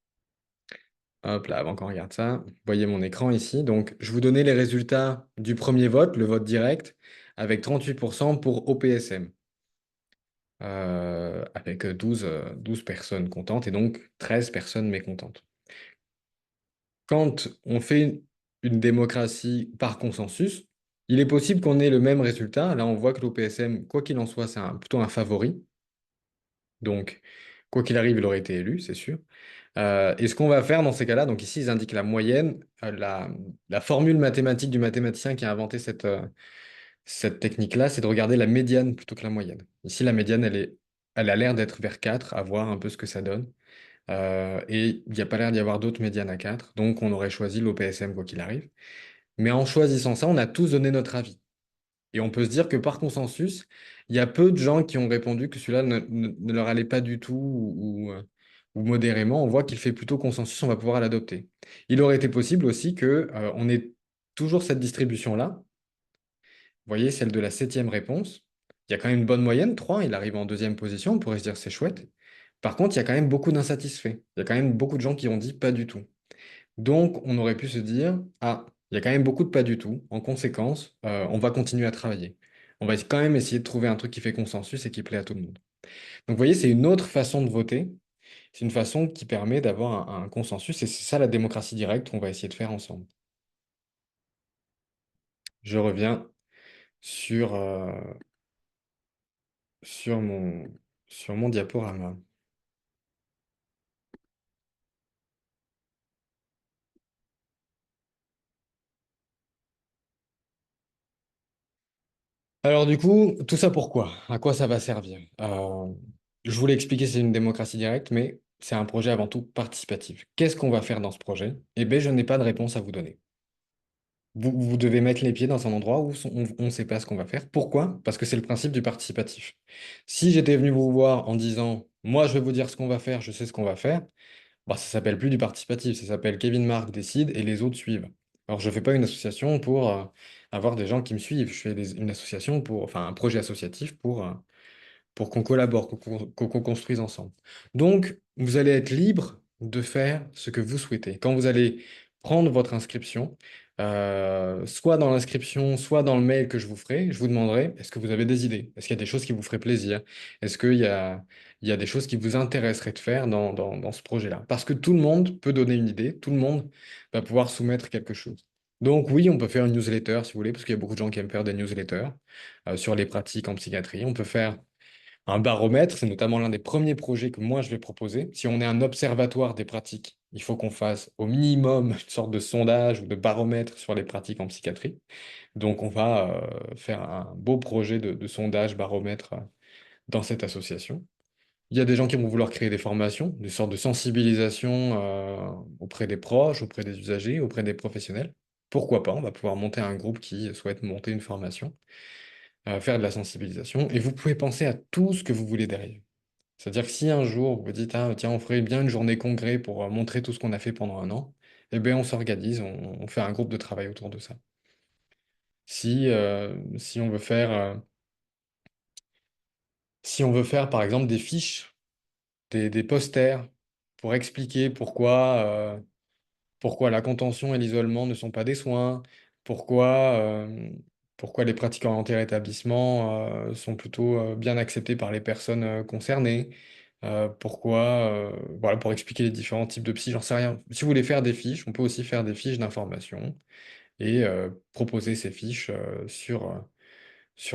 Hop là, avant qu'on regarde ça, vous voyez mon écran ici. Donc, je vous donnais les résultats du premier vote, le vote direct, avec 38% pour OPSM, avec 12 personnes contentes et donc 13 personnes mécontentes. Quand on fait une démocratie par consensus, il est possible qu'on ait le même résultat. Là, on voit que l'OPSM, quoi qu'il en soit, c'est plutôt un favori. Donc, quoi qu'il arrive, il aurait été élu, c'est sûr. Et ce qu'on va faire dans ces cas-là, donc ici, ils indiquent la moyenne, la formule mathématique du mathématicien qui a inventé cette technique-là, c'est de regarder la médiane plutôt que la moyenne. Ici, la médiane, elle a l'air d'être vers 4, à voir un peu ce que ça donne. Et il n'y a pas l'air d'y avoir d'autres médianes à 4, donc on aurait choisi l'OPSM quoi qu'il arrive. Mais en choisissant ça, on a tous donné notre avis. Et on peut se dire que par consensus, il y a peu de gens qui ont répondu que celui-là ne leur allait pas du tout ou modérément. On voit qu'il fait plutôt consensus, on va pouvoir l'adopter. Il aurait été possible aussi que, on ait toujours cette distribution-là. Vous voyez, celle de la septième réponse. Il y a quand même une bonne moyenne, 3. Il arrive en deuxième position, on pourrait se dire c'est chouette. Par contre, il y a quand même beaucoup d'insatisfaits. Il y a quand même beaucoup de gens qui ont dit pas du tout. Donc, on aurait pu se dire, ah, il y a quand même beaucoup de pas du tout. En conséquence, on va continuer à travailler. On va quand même essayer de trouver un truc qui fait consensus et qui plaît à tout le monde. Donc, vous voyez, c'est une autre façon de voter. C'est une façon qui permet d'avoir un consensus. Et c'est ça la démocratie directe qu'on va essayer de faire ensemble. Je reviens sur, sur mon, sur mon diaporama. Alors du coup, tout ça pourquoi? À quoi ça va servir? Je voulais expliquer, c'est une démocratie directe, mais c'est un projet avant tout participatif. Qu'est-ce qu'on va faire dans ce projet? Eh bien, je n'ai pas de réponse à vous donner. Vous devez mettre les pieds dans un endroit où on ne sait pas ce qu'on va faire. Pourquoi? Parce que c'est le principe du participatif. Si j'étais venu vous voir en disant, moi je vais vous dire ce qu'on va faire, je sais ce qu'on va faire, bah, ça s'appelle plus du participatif, ça s'appelle Kevin Mark décide et les autres suivent. Alors je ne fais pas une association pour avoir des gens qui me suivent, je fais une association pour, enfin un projet associatif pour qu'on collabore, qu'on construise ensemble. Donc, vous allez être libre de faire ce que vous souhaitez. Quand vous allez prendre votre inscription, soit dans l'inscription, soit dans le mail que je vous ferai, je vous demanderai, est-ce que vous avez des idées? Est-ce qu'il y a des choses qui vous feraient plaisir? Est-ce il y a des choses qui vous intéresseraient de faire dans ce projet-là? Parce que tout le monde peut donner une idée, tout le monde va pouvoir soumettre quelque chose. Donc oui, on peut faire une newsletter si vous voulez, parce qu'il y a beaucoup de gens qui aiment faire des newsletters sur les pratiques en psychiatrie. On peut faire un baromètre, c'est notamment l'un des premiers projets que moi je vais proposer. Si on est un observatoire des pratiques, il faut qu'on fasse au minimum une sorte de sondage ou de baromètre sur les pratiques en psychiatrie. Donc on va faire un beau projet de sondage baromètre dans cette association. Il y a des gens qui vont vouloir créer des formations, des sortes de sensibilisation auprès des proches, auprès des usagers, auprès des professionnels. Pourquoi pas? On va pouvoir monter un groupe qui souhaite monter une formation, faire de la sensibilisation. Et vous pouvez penser à tout ce que vous voulez derrière. C'est-à-dire que si un jour vous vous dites, ah, tiens, on ferait bien une journée congrès pour montrer tout ce qu'on a fait pendant un an, eh bien, on s'organise, on fait un groupe de travail autour de ça. Si on veut faire, si on veut faire, par exemple, des fiches, des posters pour expliquer pourquoi la contention et l'isolement ne sont pas des soins, pourquoi les pratiques orientées à l'établissement sont plutôt bien acceptées par les personnes concernées, voilà, pour expliquer les différents types de psy, j'en sais rien. Si vous voulez faire des fiches, on peut aussi faire des fiches d'information et proposer ces fiches sur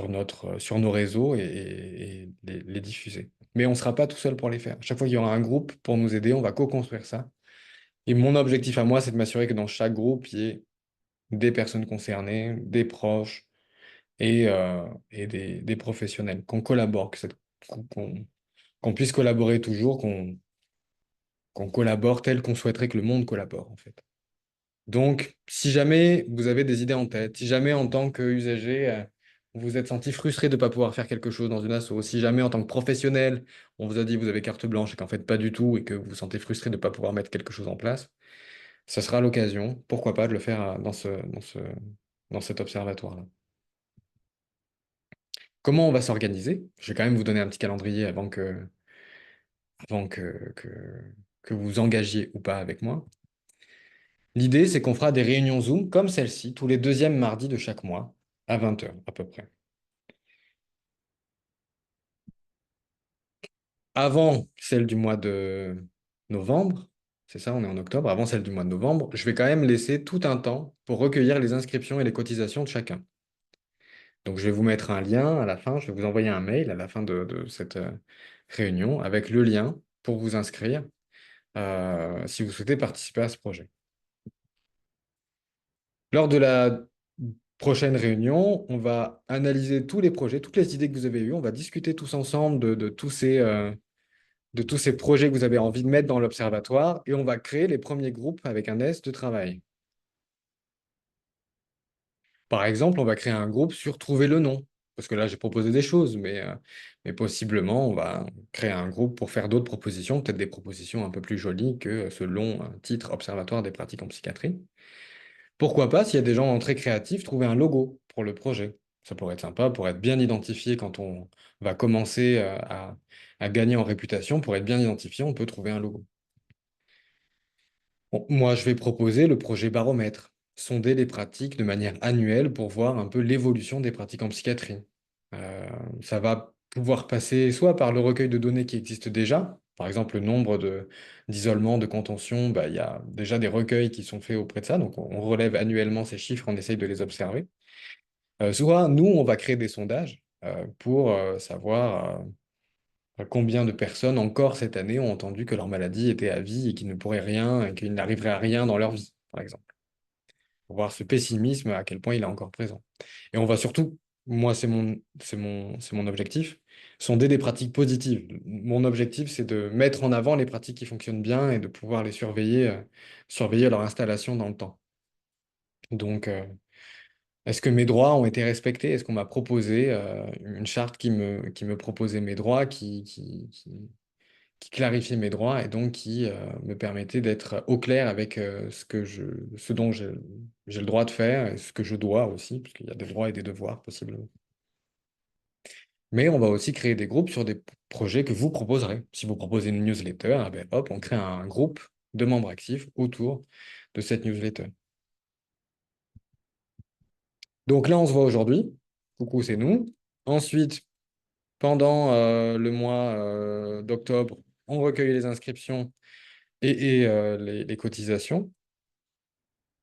nos réseaux et les diffuser. Mais on ne sera pas tout seul pour les faire. Chaque fois qu'il y aura un groupe pour nous aider, on va co-construire ça. Et mon objectif à moi, c'est de m'assurer que dans chaque groupe, il y ait des personnes concernées, des proches et des professionnels, qu'on collabore, qu'on puisse collaborer toujours, qu'on collabore tel qu'on souhaiterait que le monde collabore, en fait. Donc, si jamais vous avez des idées en tête, si jamais en tant qu'usager, vous vous êtes senti frustré de ne pas pouvoir faire quelque chose dans une asso, si jamais en tant que professionnel, on vous a dit que vous avez carte blanche et qu'en fait pas du tout et que vous vous sentez frustré de ne pas pouvoir mettre quelque chose en place, ça sera l'occasion, pourquoi pas, de le faire dans cet observatoire-là. Comment on va s'organiser? Je vais quand même vous donner un petit calendrier avant que vous vous engagiez ou pas avec moi. L'idée, c'est qu'on fera des réunions Zoom comme celle-ci, tous les deuxièmes mardis de chaque mois, à 20 heures à peu près. Avant celle du mois de novembre, c'est ça, on est en octobre, avant celle du mois de novembre, je vais quand même laisser tout un temps pour recueillir les inscriptions et les cotisations de chacun. Donc, je vais vous mettre un lien à la fin, je vais vous envoyer un mail à la fin de cette réunion avec le lien pour vous inscrire si vous souhaitez participer à ce projet. Lors de la prochaine réunion, on va analyser tous les projets, toutes les idées que vous avez eues. On va discuter tous ensemble de tous ces projets que vous avez envie de mettre dans l'observatoire et on va créer les premiers groupes avec un S de travail. Par exemple, on va créer un groupe sur trouver le nom. Parce que là, j'ai proposé des choses, mais possiblement, on va créer un groupe pour faire d'autres propositions, peut-être des propositions un peu plus jolies que ce long titre Observatoire des pratiques en psychiatrie. Pourquoi pas, s'il y a des gens très créatifs, trouver un logo pour le projet. Ça pourrait être sympa pour être bien identifié quand on va commencer à gagner en réputation. Pour être bien identifié, on peut trouver un logo. Bon, moi, je vais proposer le projet baromètre, sonder les pratiques de manière annuelle pour voir un peu l'évolution des pratiques en psychiatrie. Euh, Ça va pouvoir passer soit par le recueil de données qui existent déjà, par exemple le nombre d'isolements, de contention, bah, il y a déjà des recueils qui sont faits auprès de ça, donc on relève annuellement ces chiffres, on essaye de les observer. Soit nous, on va créer des sondages pour savoir combien de personnes encore cette année ont entendu que leur maladie était à vie et qu'ils ne pourraient rien, et qu'il n'arriverait à rien dans leur vie, par exemple. Pour voir ce pessimisme, à quel point il est encore présent. Et on va surtout, moi, c'est mon objectif, sonder des pratiques positives. Mon objectif, c'est de mettre en avant les pratiques qui fonctionnent bien et de pouvoir les surveiller leur installation dans le temps. Donc, est-ce que mes droits ont été respectés? Est-ce qu'on m'a proposé une charte qui me proposait mes droits, qui clarifiait mes droits et donc qui me permettait d'être au clair avec ce dont j'ai le droit de faire et ce que je dois aussi, parce qu'il y a des droits et des devoirs possiblement. Mais on va aussi créer des groupes sur des projets que vous proposerez. Si vous proposez une newsletter, eh ben, hop, on crée un groupe de membres actifs autour de cette newsletter. Donc là, on se voit aujourd'hui. Coucou, c'est nous. Ensuite, pendant le mois d'octobre, on recueille les inscriptions et les cotisations.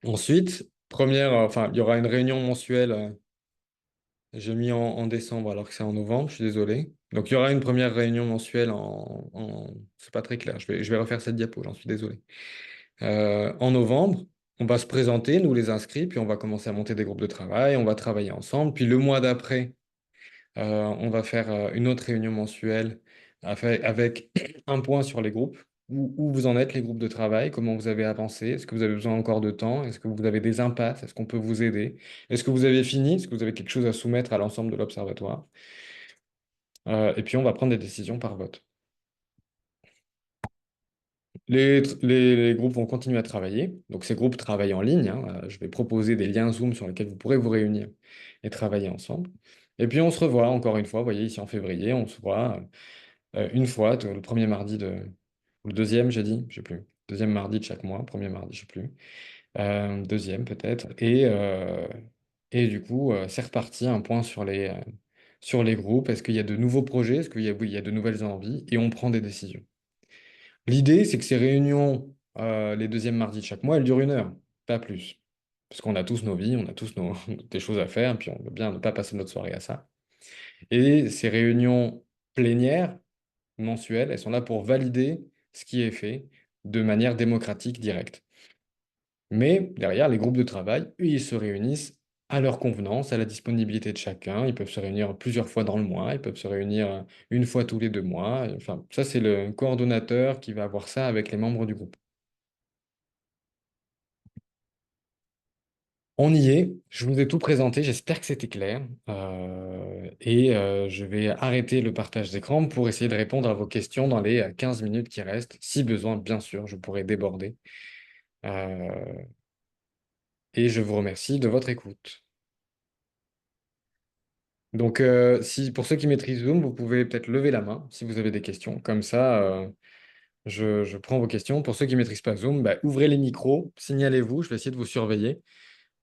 Ensuite, enfin, il y aura une réunion mensuelle. J'ai mis en décembre alors que c'est en novembre, je suis désolé. Donc il y aura une première réunion mensuelle c'est pas très clair, je vais refaire cette diapo, j'en suis désolé. En novembre, on va se présenter, nous les inscrits, puis on va commencer à monter des groupes de travail, on va travailler ensemble. Puis le mois d'après, on va faire une autre réunion mensuelle avec un point sur les groupes. Où vous en êtes, les groupes de travail? Comment vous avez avancé? Est-ce que vous avez besoin encore de temps? Est-ce que vous avez des impasses? Est-ce qu'on peut vous aider? Est-ce que vous avez fini? Est-ce que vous avez quelque chose à soumettre à l'ensemble de l'observatoire? Et puis, on va prendre des décisions par vote. Les groupes vont continuer à travailler. Donc, ces groupes travaillent en ligne, hein. Je vais proposer des liens Zoom sur lesquels vous pourrez vous réunir et travailler ensemble. Et puis, on se revoit encore une fois. Vous voyez, ici en février, on se voit une fois, le premier mardi ou le deuxième, j'ai dit, je sais plus. Deuxième mardi de chaque mois, premier mardi, je sais plus. Deuxième peut-être. Et du coup, c'est reparti, un point sur les groupes. Est-ce qu'il y a de nouveaux projets? Est-ce qu'il y a, oui, il y a de nouvelles envies? Et on prend des décisions. L'idée, c'est que ces réunions, les deuxièmes mardis de chaque mois, elles durent 1 heure, pas plus. Parce qu'on a tous nos vies, on a tous des choses à faire, puis on veut bien ne pas passer notre soirée à ça. Et ces réunions plénières, mensuelles, elles sont là pour valider ce qui est fait de manière démocratique, directe. Mais derrière, les groupes de travail, eux, ils se réunissent à leur convenance, à la disponibilité de chacun. Ils peuvent se réunir plusieurs fois dans le mois, ils peuvent se réunir une fois tous les 2 mois. Enfin, ça, c'est le coordonnateur qui va avoir ça avec les membres du groupe. On y est, je vous ai tout présenté, j'espère que c'était clair. Je vais arrêter le partage d'écran pour essayer de répondre à vos questions dans les 15 minutes qui restent. Si besoin, bien sûr, je pourrai déborder. Euh, et je vous remercie de votre écoute. Donc, si, pour ceux qui maîtrisent Zoom, vous pouvez peut-être lever la main si vous avez des questions. Comme ça, je prends vos questions. Pour ceux qui ne maîtrisent pas Zoom, bah, ouvrez les micros, signalez-vous, je vais essayer de vous surveiller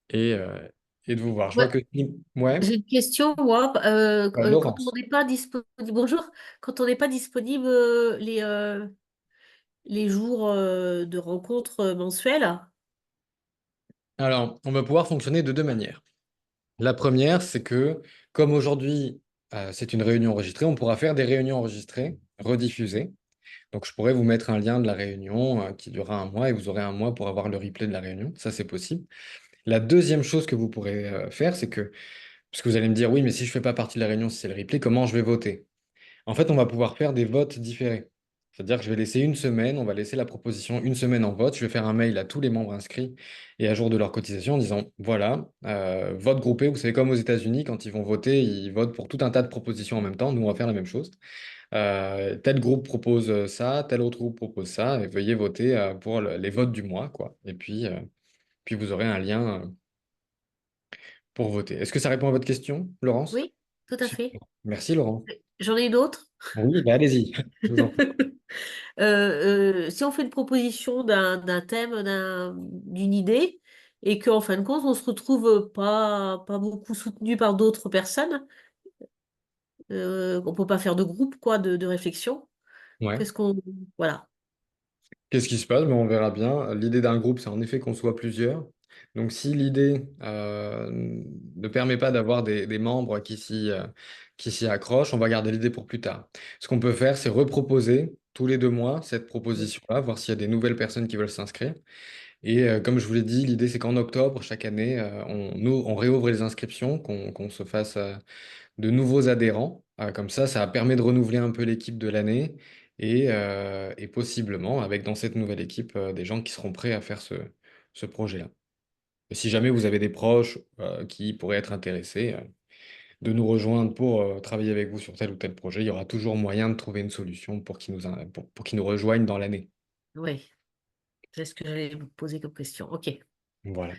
et, euh, et de vous voir. Je vois Ouais, que... Ouais, j'ai une question, moi. Quand on Laurence. n'est pas disponible, bonjour, quand on n'est pas disponible les jours de rencontres mensuelles. Alors, on va pouvoir fonctionner de deux manières. La première, c'est que, comme aujourd'hui, c'est une réunion enregistrée, on pourra faire des réunions enregistrées, rediffusées. Donc, je pourrais vous mettre un lien de la réunion qui durera un mois et vous aurez un mois pour avoir le replay de la réunion. Ça, c'est possible. La deuxième chose que vous pourrez faire, c'est que, parce que vous allez me dire, oui, mais si je ne fais pas partie de la réunion, si c'est le replay, comment je vais voter? En fait, on va pouvoir faire des votes différés. C'est-à-dire que je vais laisser une semaine, on va laisser la proposition une semaine en vote. Je vais faire un mail à tous les membres inscrits et à jour de leur cotisation en disant, voilà, vote groupé, vous savez, comme aux États-Unis, quand ils vont voter, ils votent pour tout un tas de propositions en même temps. Nous, on va faire la même chose. Tel groupe propose ça, tel autre groupe propose ça, et veuillez voter pour les votes du mois, quoi. Et puis vous aurez un lien pour voter. Est-ce que ça répond à votre question, Laurence? Oui, tout à Super. fait. Merci, Laurent. J'en ai une autre. Oui, bah allez-y. Je vous en prie. Si on fait une proposition d'un thème, d'une idée, et qu'en fin de compte, on se retrouve pas beaucoup soutenu par d'autres personnes, on peut pas faire de groupe, quoi, de réflexion. Ouais. Qu'est-ce qu'on... Voilà. Qu'est-ce qui se passe? Ben, on verra bien. L'idée d'un groupe, c'est en effet qu'on soit plusieurs. Donc, si l'idée ne permet pas d'avoir des membres qui s'y accrochent, on va garder l'idée pour plus tard. Ce qu'on peut faire, c'est reproposer tous les 2 mois cette proposition-là, voir s'il y a des nouvelles personnes qui veulent s'inscrire. Et comme je vous l'ai dit, l'idée, c'est qu'en octobre, chaque année, on réouvre les inscriptions, qu'on se fasse de nouveaux adhérents. Comme ça permet de renouveler un peu l'équipe de l'année et possiblement, avec dans cette nouvelle équipe, des gens qui seront prêts à faire ce projet-là. Et si jamais vous avez des proches qui pourraient être intéressés de nous rejoindre pour travailler avec vous sur tel ou tel projet, il y aura toujours moyen de trouver une solution pour qu'ils nous rejoignent dans l'année. Oui, c'est ce que j'allais vous poser comme question. OK. Voilà.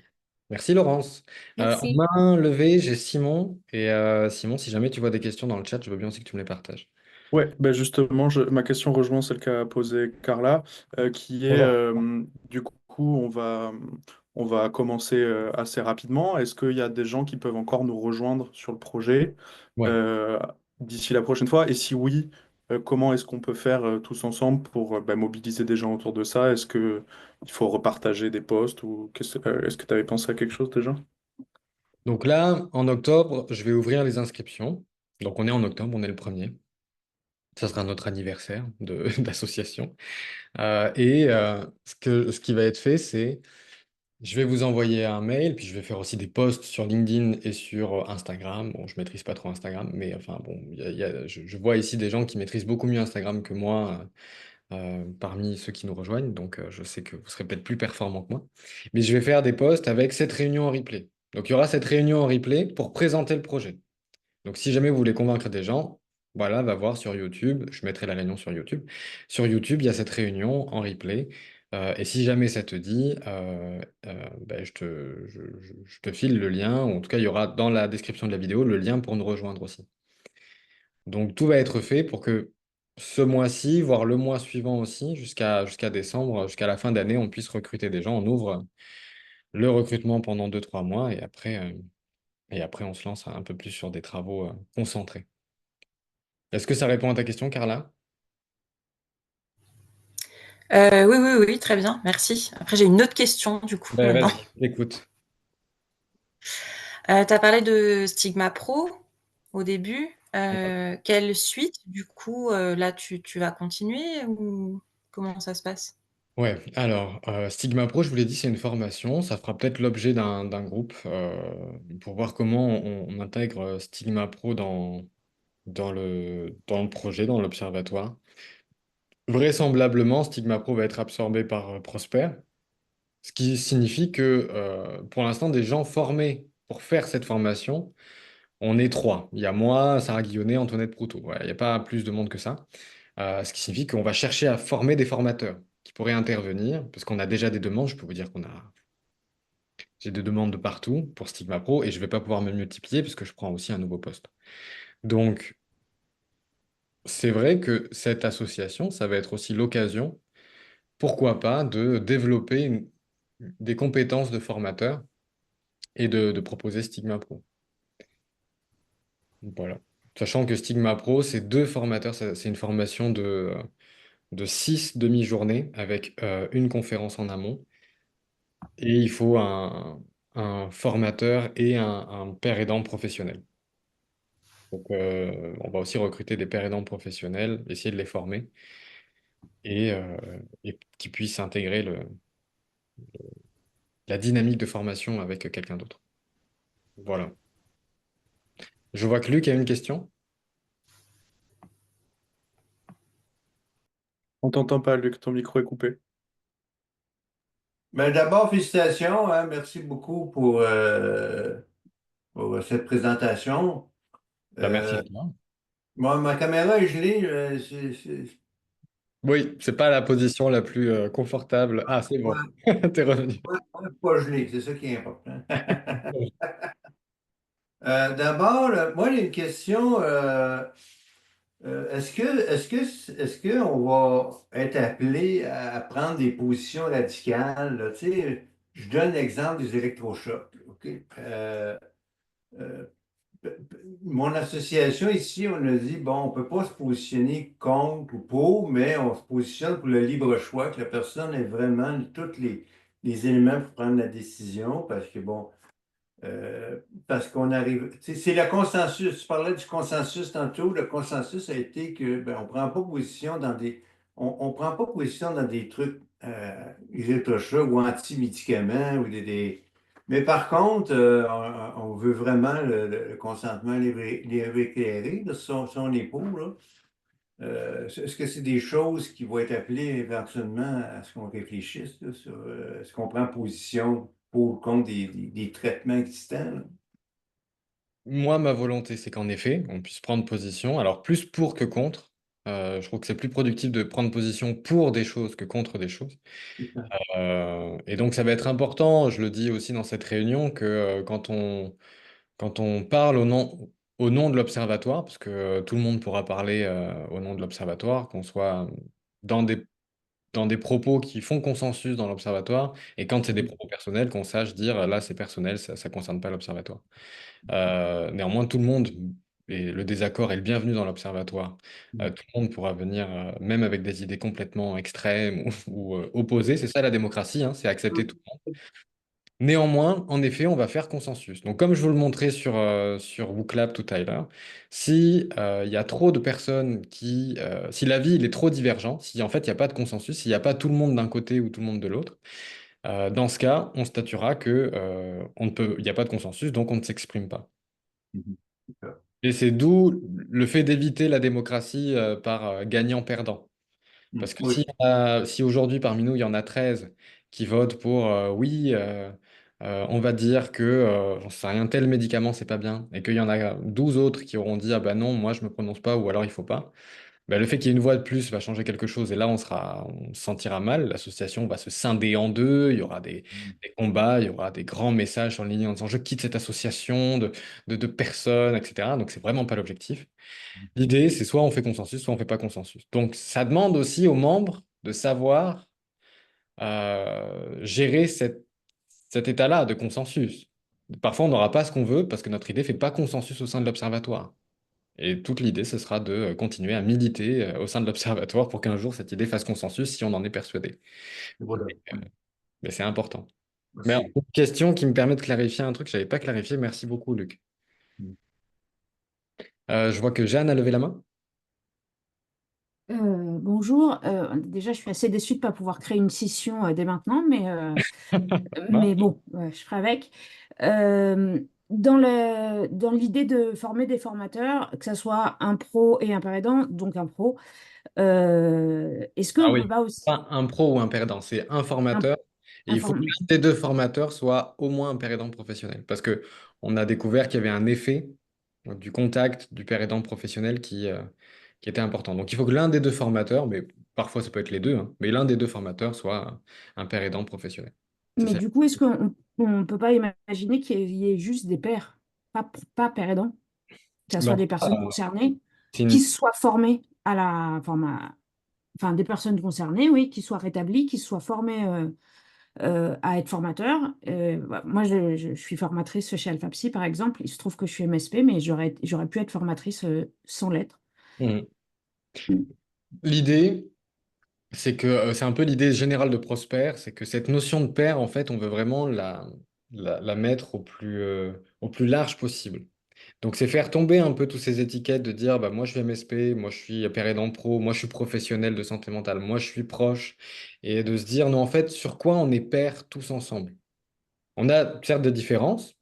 Merci Laurence. En Merci. main levée, j'ai Simon. Et Simon, si jamais tu vois des questions dans le chat, je veux bien aussi que tu me les partages. Ouais, ben justement, ma question rejoint celle qu'a posée Carla, qui est, Bonjour. du coup, on va commencer assez rapidement. Est-ce qu'il y a des gens qui peuvent encore nous rejoindre sur le projet Ouais. euh, d'ici la prochaine fois? Et si oui, comment est-ce qu'on peut faire tous ensemble pour ben, mobiliser des gens autour de ça? Est-ce que il faut repartager des posts ou est-ce que tu avais pensé à quelque chose déjà? Donc là, en octobre, je vais ouvrir les inscriptions. Donc on est en octobre, on est le premier. Ça sera notre anniversaire d'association. Ce qui va être fait, c'est je vais vous envoyer un mail, puis je vais faire aussi des posts sur LinkedIn et sur Instagram. Bon, je maîtrise pas trop Instagram, mais enfin bon, je vois ici des gens qui maîtrisent beaucoup mieux Instagram que moi parmi ceux qui nous rejoignent. Donc je sais que vous serez peut-être plus performant que moi. Mais je vais faire des posts avec cette réunion en replay. Donc il y aura cette réunion en replay pour présenter le projet. Donc, si jamais vous voulez convaincre des gens, voilà, va voir sur YouTube. Je mettrai la réunion sur YouTube. Sur YouTube, il y a cette réunion en replay. Et si jamais ça te dit, ben, je te file le lien. Ou en tout cas, il y aura dans la description de la vidéo le lien pour nous rejoindre aussi. Donc, tout va être fait pour que ce mois-ci, voire le mois suivant aussi, jusqu'à décembre, jusqu'à la fin d'année, on puisse recruter des gens. On ouvre le recrutement pendant 2, 3 mois et après, on se lance un peu plus sur des travaux concentrés. Est-ce que ça répond à ta question, Carla? Oui, oui, oui, très bien, merci. Après, j'ai une autre question, du coup, Ben, maintenant. vas-y, écoute. Tu as parlé de Stigma Pro au début. Quelle suite, du coup, là, tu vas continuer ou comment ça se passe? Ouais, alors, Stigma Pro, je vous l'ai dit, c'est une formation. Ça fera peut-être l'objet d'un groupe pour voir comment on intègre Stigma Pro dans le projet, dans l'observatoire. Vraisemblablement, Stigma Pro va être absorbé par Prosper, ce qui signifie que pour l'instant, des gens formés pour faire cette formation, on est trois. Il y a moi, Sarah Guillonnet, Antoinette Proutot. Voilà, il n'y a pas plus de monde que ça. Ce qui signifie qu'on va chercher à former des formateurs qui pourraient intervenir, parce qu'on a déjà des demandes. Je peux vous dire j'ai des demandes de partout pour Stigma Pro et je ne vais pas pouvoir me multiplier parce que je prends aussi un nouveau poste. Donc, c'est vrai que cette association, ça va être aussi l'occasion, pourquoi pas, de développer des compétences de formateur et de proposer Stigma Pro. Voilà. Sachant que Stigma Pro, c'est deux formateurs, c'est une formation de 6 demi-journées avec une conférence en amont. Et il faut un formateur et un père aidant professionnel. Donc, on va aussi recruter des pères aidants professionnels, essayer de les former et, euh, et qu'ils puissent intégrer la dynamique de formation avec quelqu'un d'autre. Voilà. Je vois que Luc a une question. On t'entend pas, Luc, ton micro est coupé. Mais d'abord, félicitations, hein, merci beaucoup pour cette présentation. Bah, merci Euh, à toi. Moi, ma caméra est gelée. Oui, c'est pas la position la plus confortable. Ah, c'est bon. Ouais, T'es revenu. ouais, pas gelée, c'est ça qui est important. D'abord, moi, j'ai une question. Est-ce que on va être appelé à prendre des positions radicales, là? Tu sais, je donne l'exemple des électrochocs. OK? Euh, Mon association ici, on a dit, bon, on ne peut pas se positionner contre ou pour, mais on se positionne pour le libre choix, que la personne ait vraiment tous les éléments pour prendre la décision, parce que, bon, parce qu'on arrive. C'est le consensus. Tu parlais du consensus tantôt. Le consensus a été que ben, on prend pas position dans des. On prend pas position dans des trucs électrochocs ou anti-médicaments ou Mais par contre, on veut vraiment le consentement libre éclairé, là, si on est pour, là. Est-ce que c'est des choses qui vont être appelées éventuellement à ce qu'on réfléchisse là, sur est-ce qu'on prend position pour ou contre des traitements existants? Là? Moi, ma volonté, c'est qu'en effet, on puisse prendre position. Alors, plus pour que contre. Je trouve que c'est plus productif de prendre position pour des choses que contre des choses. Et donc, ça va être important, je le dis aussi dans cette réunion, que quand on parle au nom de l'observatoire, parce que tout le monde pourra parler au nom de l'observatoire, qu'on soit dans des propos qui font consensus dans l'observatoire, et quand c'est des propos personnels, qu'on sache dire là, c'est personnel, ça ne concerne pas l'observatoire. Néanmoins, tout le monde, et le désaccord est le bienvenu dans l'observatoire. Tout le monde pourra venir, même avec des idées complètement extrêmes ou opposées. C'est ça la démocratie, hein, c'est accepter tout le monde. Néanmoins, en effet, on va faire consensus. Donc, comme je vous le montrais sur WooClap tout à l'heure, si il y a trop de personnes si l'avis il est trop divergent, si en fait il n'y a pas de consensus, s'il n'y a pas tout le monde d'un côté ou tout le monde de l'autre, dans ce cas, on statuera que il n'y a pas de consensus, donc on ne s'exprime pas. Mhm. Et c'est d'où le fait d'éviter la démocratie par gagnant-perdant. Parce que Oui. si aujourd'hui parmi nous, il y en a 13 qui votent pour oui, on va dire que, j'en sais rien, tel médicament, c'est pas bien, et qu'il y en a 12 autres qui auront dit, ah bah non, moi je me prononce pas, ou alors il faut pas, bah, le fait qu'il y ait une voix de plus va changer quelque chose, et là on se sentira mal, l'association va se scinder en deux, il y aura des combats, il y aura des grands messages sur le ligne en disant je quitte cette association de personnes, etc. Donc c'est vraiment pas l'objectif. L'idée, c'est soit on fait consensus, soit on fait pas consensus. Donc, ça demande aussi aux membres de savoir gérer cet état-là de consensus. Parfois, on n'aura pas ce qu'on veut parce que notre idée fait pas consensus au sein de l'observatoire. Et toute l'idée, ce sera de continuer à militer au sein de l'observatoire pour qu'un jour, cette idée fasse consensus si on en est persuadé. Voilà. Mais c'est important. Mais alors, Merci. une question qui me permet de clarifier un truc que je n'avais pas clarifié. Merci beaucoup, Luc. Je vois que Jeanne a levé la main. Bonjour. Déjà, je suis assez déçue de ne pas pouvoir créer une session dès maintenant, Bah, mais bon, je ferai avec. Dans l'idée de former des formateurs, que ce soit un pro et un perdant, donc un pro, est-ce ah qu'on peut oui, pas aussi... pas un pro ou un perdant, c'est un Un, formateur et un il faut que form- l'un des deux formateurs soit au moins un père aidant professionnel parce que on a découvert qu'il y avait un effet du contact du père aidant professionnel qui était important. Donc il faut que l'un des deux formateurs, mais parfois ça peut être les deux, hein, mais l'un des deux formateurs soit un père aidant professionnel. C'est Mais ça. du coup, est-ce qu'on ne peut pas imaginer qu'il y ait juste des pairs, pas père aidant, que ce Mais soit en fait, des personnes concernées, c'est qui une- soient formées à enfin, des personnes concernées, oui, qui soient rétablies, qui soient formées à être formateurs. Moi, je suis formatrice chez AlphaPsy, par exemple. Il se trouve que je suis MSP, mais j'aurais pu être formatrice sans l'être. Mhm. Mm. L'idée, c'est que c'est un peu l'idée générale de Prosper, c'est que cette notion de pair, en fait, on veut vraiment la mettre au plus large possible. Donc, c'est faire tomber un peu toutes ces étiquettes de dire, bah, moi, je suis MSP, moi, je suis père aidant pro, moi, je suis professionnel de santé mentale, moi, je suis proche, et de se dire, non, en fait, sur quoi on est pairs tous ensemble? On a certes des différences,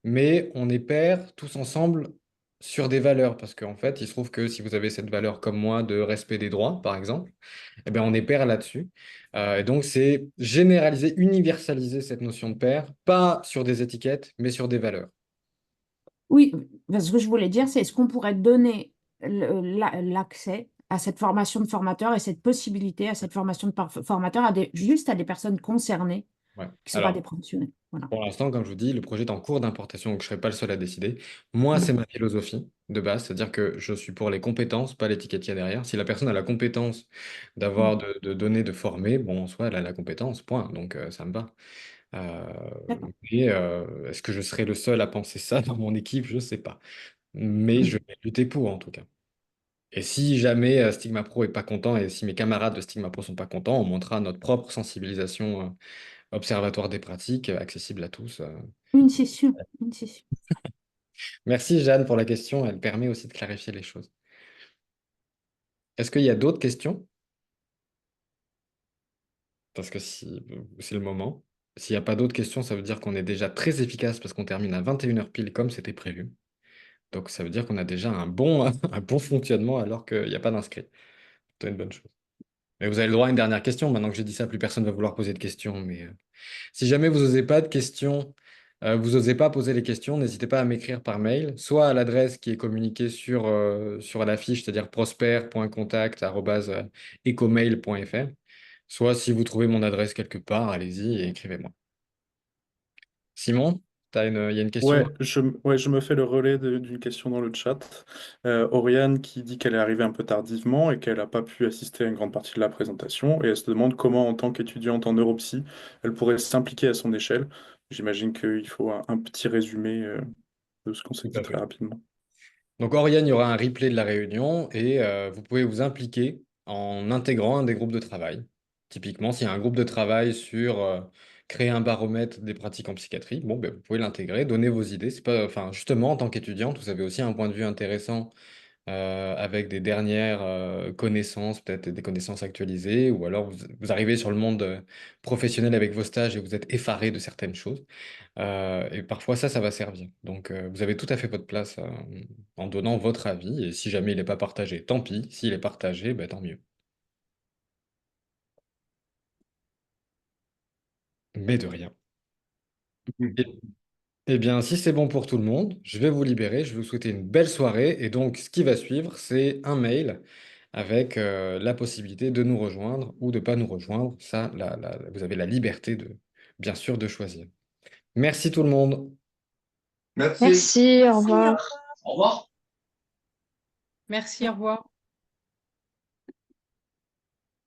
mais on est pairs tous ensemble sur des valeurs, parce qu'en fait, il se trouve que si vous avez cette valeur comme moi de respect des droits, par exemple, eh bien, on est pair là-dessus. Et donc, c'est généraliser, universaliser cette notion de pair, pas sur des étiquettes, mais sur des valeurs. Oui, parce que ce que je voulais dire, c'est est-ce qu'on pourrait donner l'accès à cette formation de formateur et cette possibilité à cette formation de formateur juste à des personnes concernées Ouais. qui ne sont pas des Alors, professionnels. Voilà. pour l'instant, comme je vous dis, le projet est en cours d'importation, donc je ne serai pas le seul à décider. Moi, c'est ma D'accord. philosophie de base, c'est-à-dire que je suis pour les compétences, pas l'étiquette qu'il y a derrière. Si la personne a la compétence Mm. d'avoir, de donner, de former, bon, en soi, elle a la compétence, point. Donc, ça me va. Euh, D'accord. mais est-ce que je serai le seul à penser ça dans mon équipe? Je ne sais pas. Mais je Mm. vais lutter pour, en tout cas. Et si jamais Stigma Pro est pas content et si mes camarades de Stigma Pro sont pas contents, on montrera notre propre sensibilisation observatoire des pratiques accessible à tous. Une session. Une session. Merci Jeanne pour la question, elle permet aussi de clarifier les choses. Est-ce qu'il y a d'autres questions? Parce que si c'est le moment. S'il n'y a pas d'autres questions, ça veut dire qu'on est déjà très efficace parce qu'on termine à 21h pile comme c'était prévu. Donc ça veut dire qu'on a déjà un bon, un bon fonctionnement alors qu'il n'y a pas d'inscrits. C'est une bonne chose. Mais vous avez le droit à une dernière question. Maintenant que j'ai dit ça, plus personne ne va vouloir poser de questions. Mais si jamais vous n'osez pas de questions, vous n'osez pas poser les questions, n'hésitez pas à m'écrire par mail, soit à l'adresse qui est communiquée sur la fiche, c'est-à-dire prosper.contact@ecomail.fr, soit si vous trouvez mon adresse quelque part, allez-y et écrivez-moi. Simon, il y a une question. Ouais, je me fais le relais d'une question dans le chat. Oriane qui dit qu'elle est arrivée un peu tardivement et qu'elle n'a pas pu assister à une grande partie de la présentation. Et elle se demande comment, en tant qu'étudiante en neuropsy, elle pourrait s'impliquer à son échelle. J'imagine qu'il faut un petit résumé de ce qu'on s'est Tout dit à très fait. rapidement. Donc, Oriane, il y aura un replay de la réunion et vous pouvez vous impliquer en intégrant un des groupes de travail. Typiquement, s'il y a un groupe de travail sur créer un baromètre des pratiques en psychiatrie, bon, ben, vous pouvez l'intégrer, donner vos idées. C'est pas, enfin, justement, en tant qu'étudiante, vous avez aussi un point de vue intéressant avec des dernières connaissances, peut-être des connaissances actualisées, ou alors vous arrivez sur le monde professionnel avec vos stages et vous êtes effaré de certaines choses. Et parfois, ça va servir. Donc, vous avez tout à fait votre place en donnant votre avis. Et si jamais il n'est pas partagé, tant pis. S'il est partagé, ben, tant mieux. Mais de rien. Mhm. Et- Eh bien, si c'est bon pour tout le monde, je vais vous libérer. Je vais vous souhaiter une belle soirée. Et donc, ce qui va suivre, c'est un mail avec la possibilité de nous rejoindre ou de ne pas nous rejoindre. Ça, vous avez la liberté de, bien sûr, de choisir. Merci tout le monde. Merci. Merci, au Merci, au revoir. revoir. Au revoir. Merci, au revoir.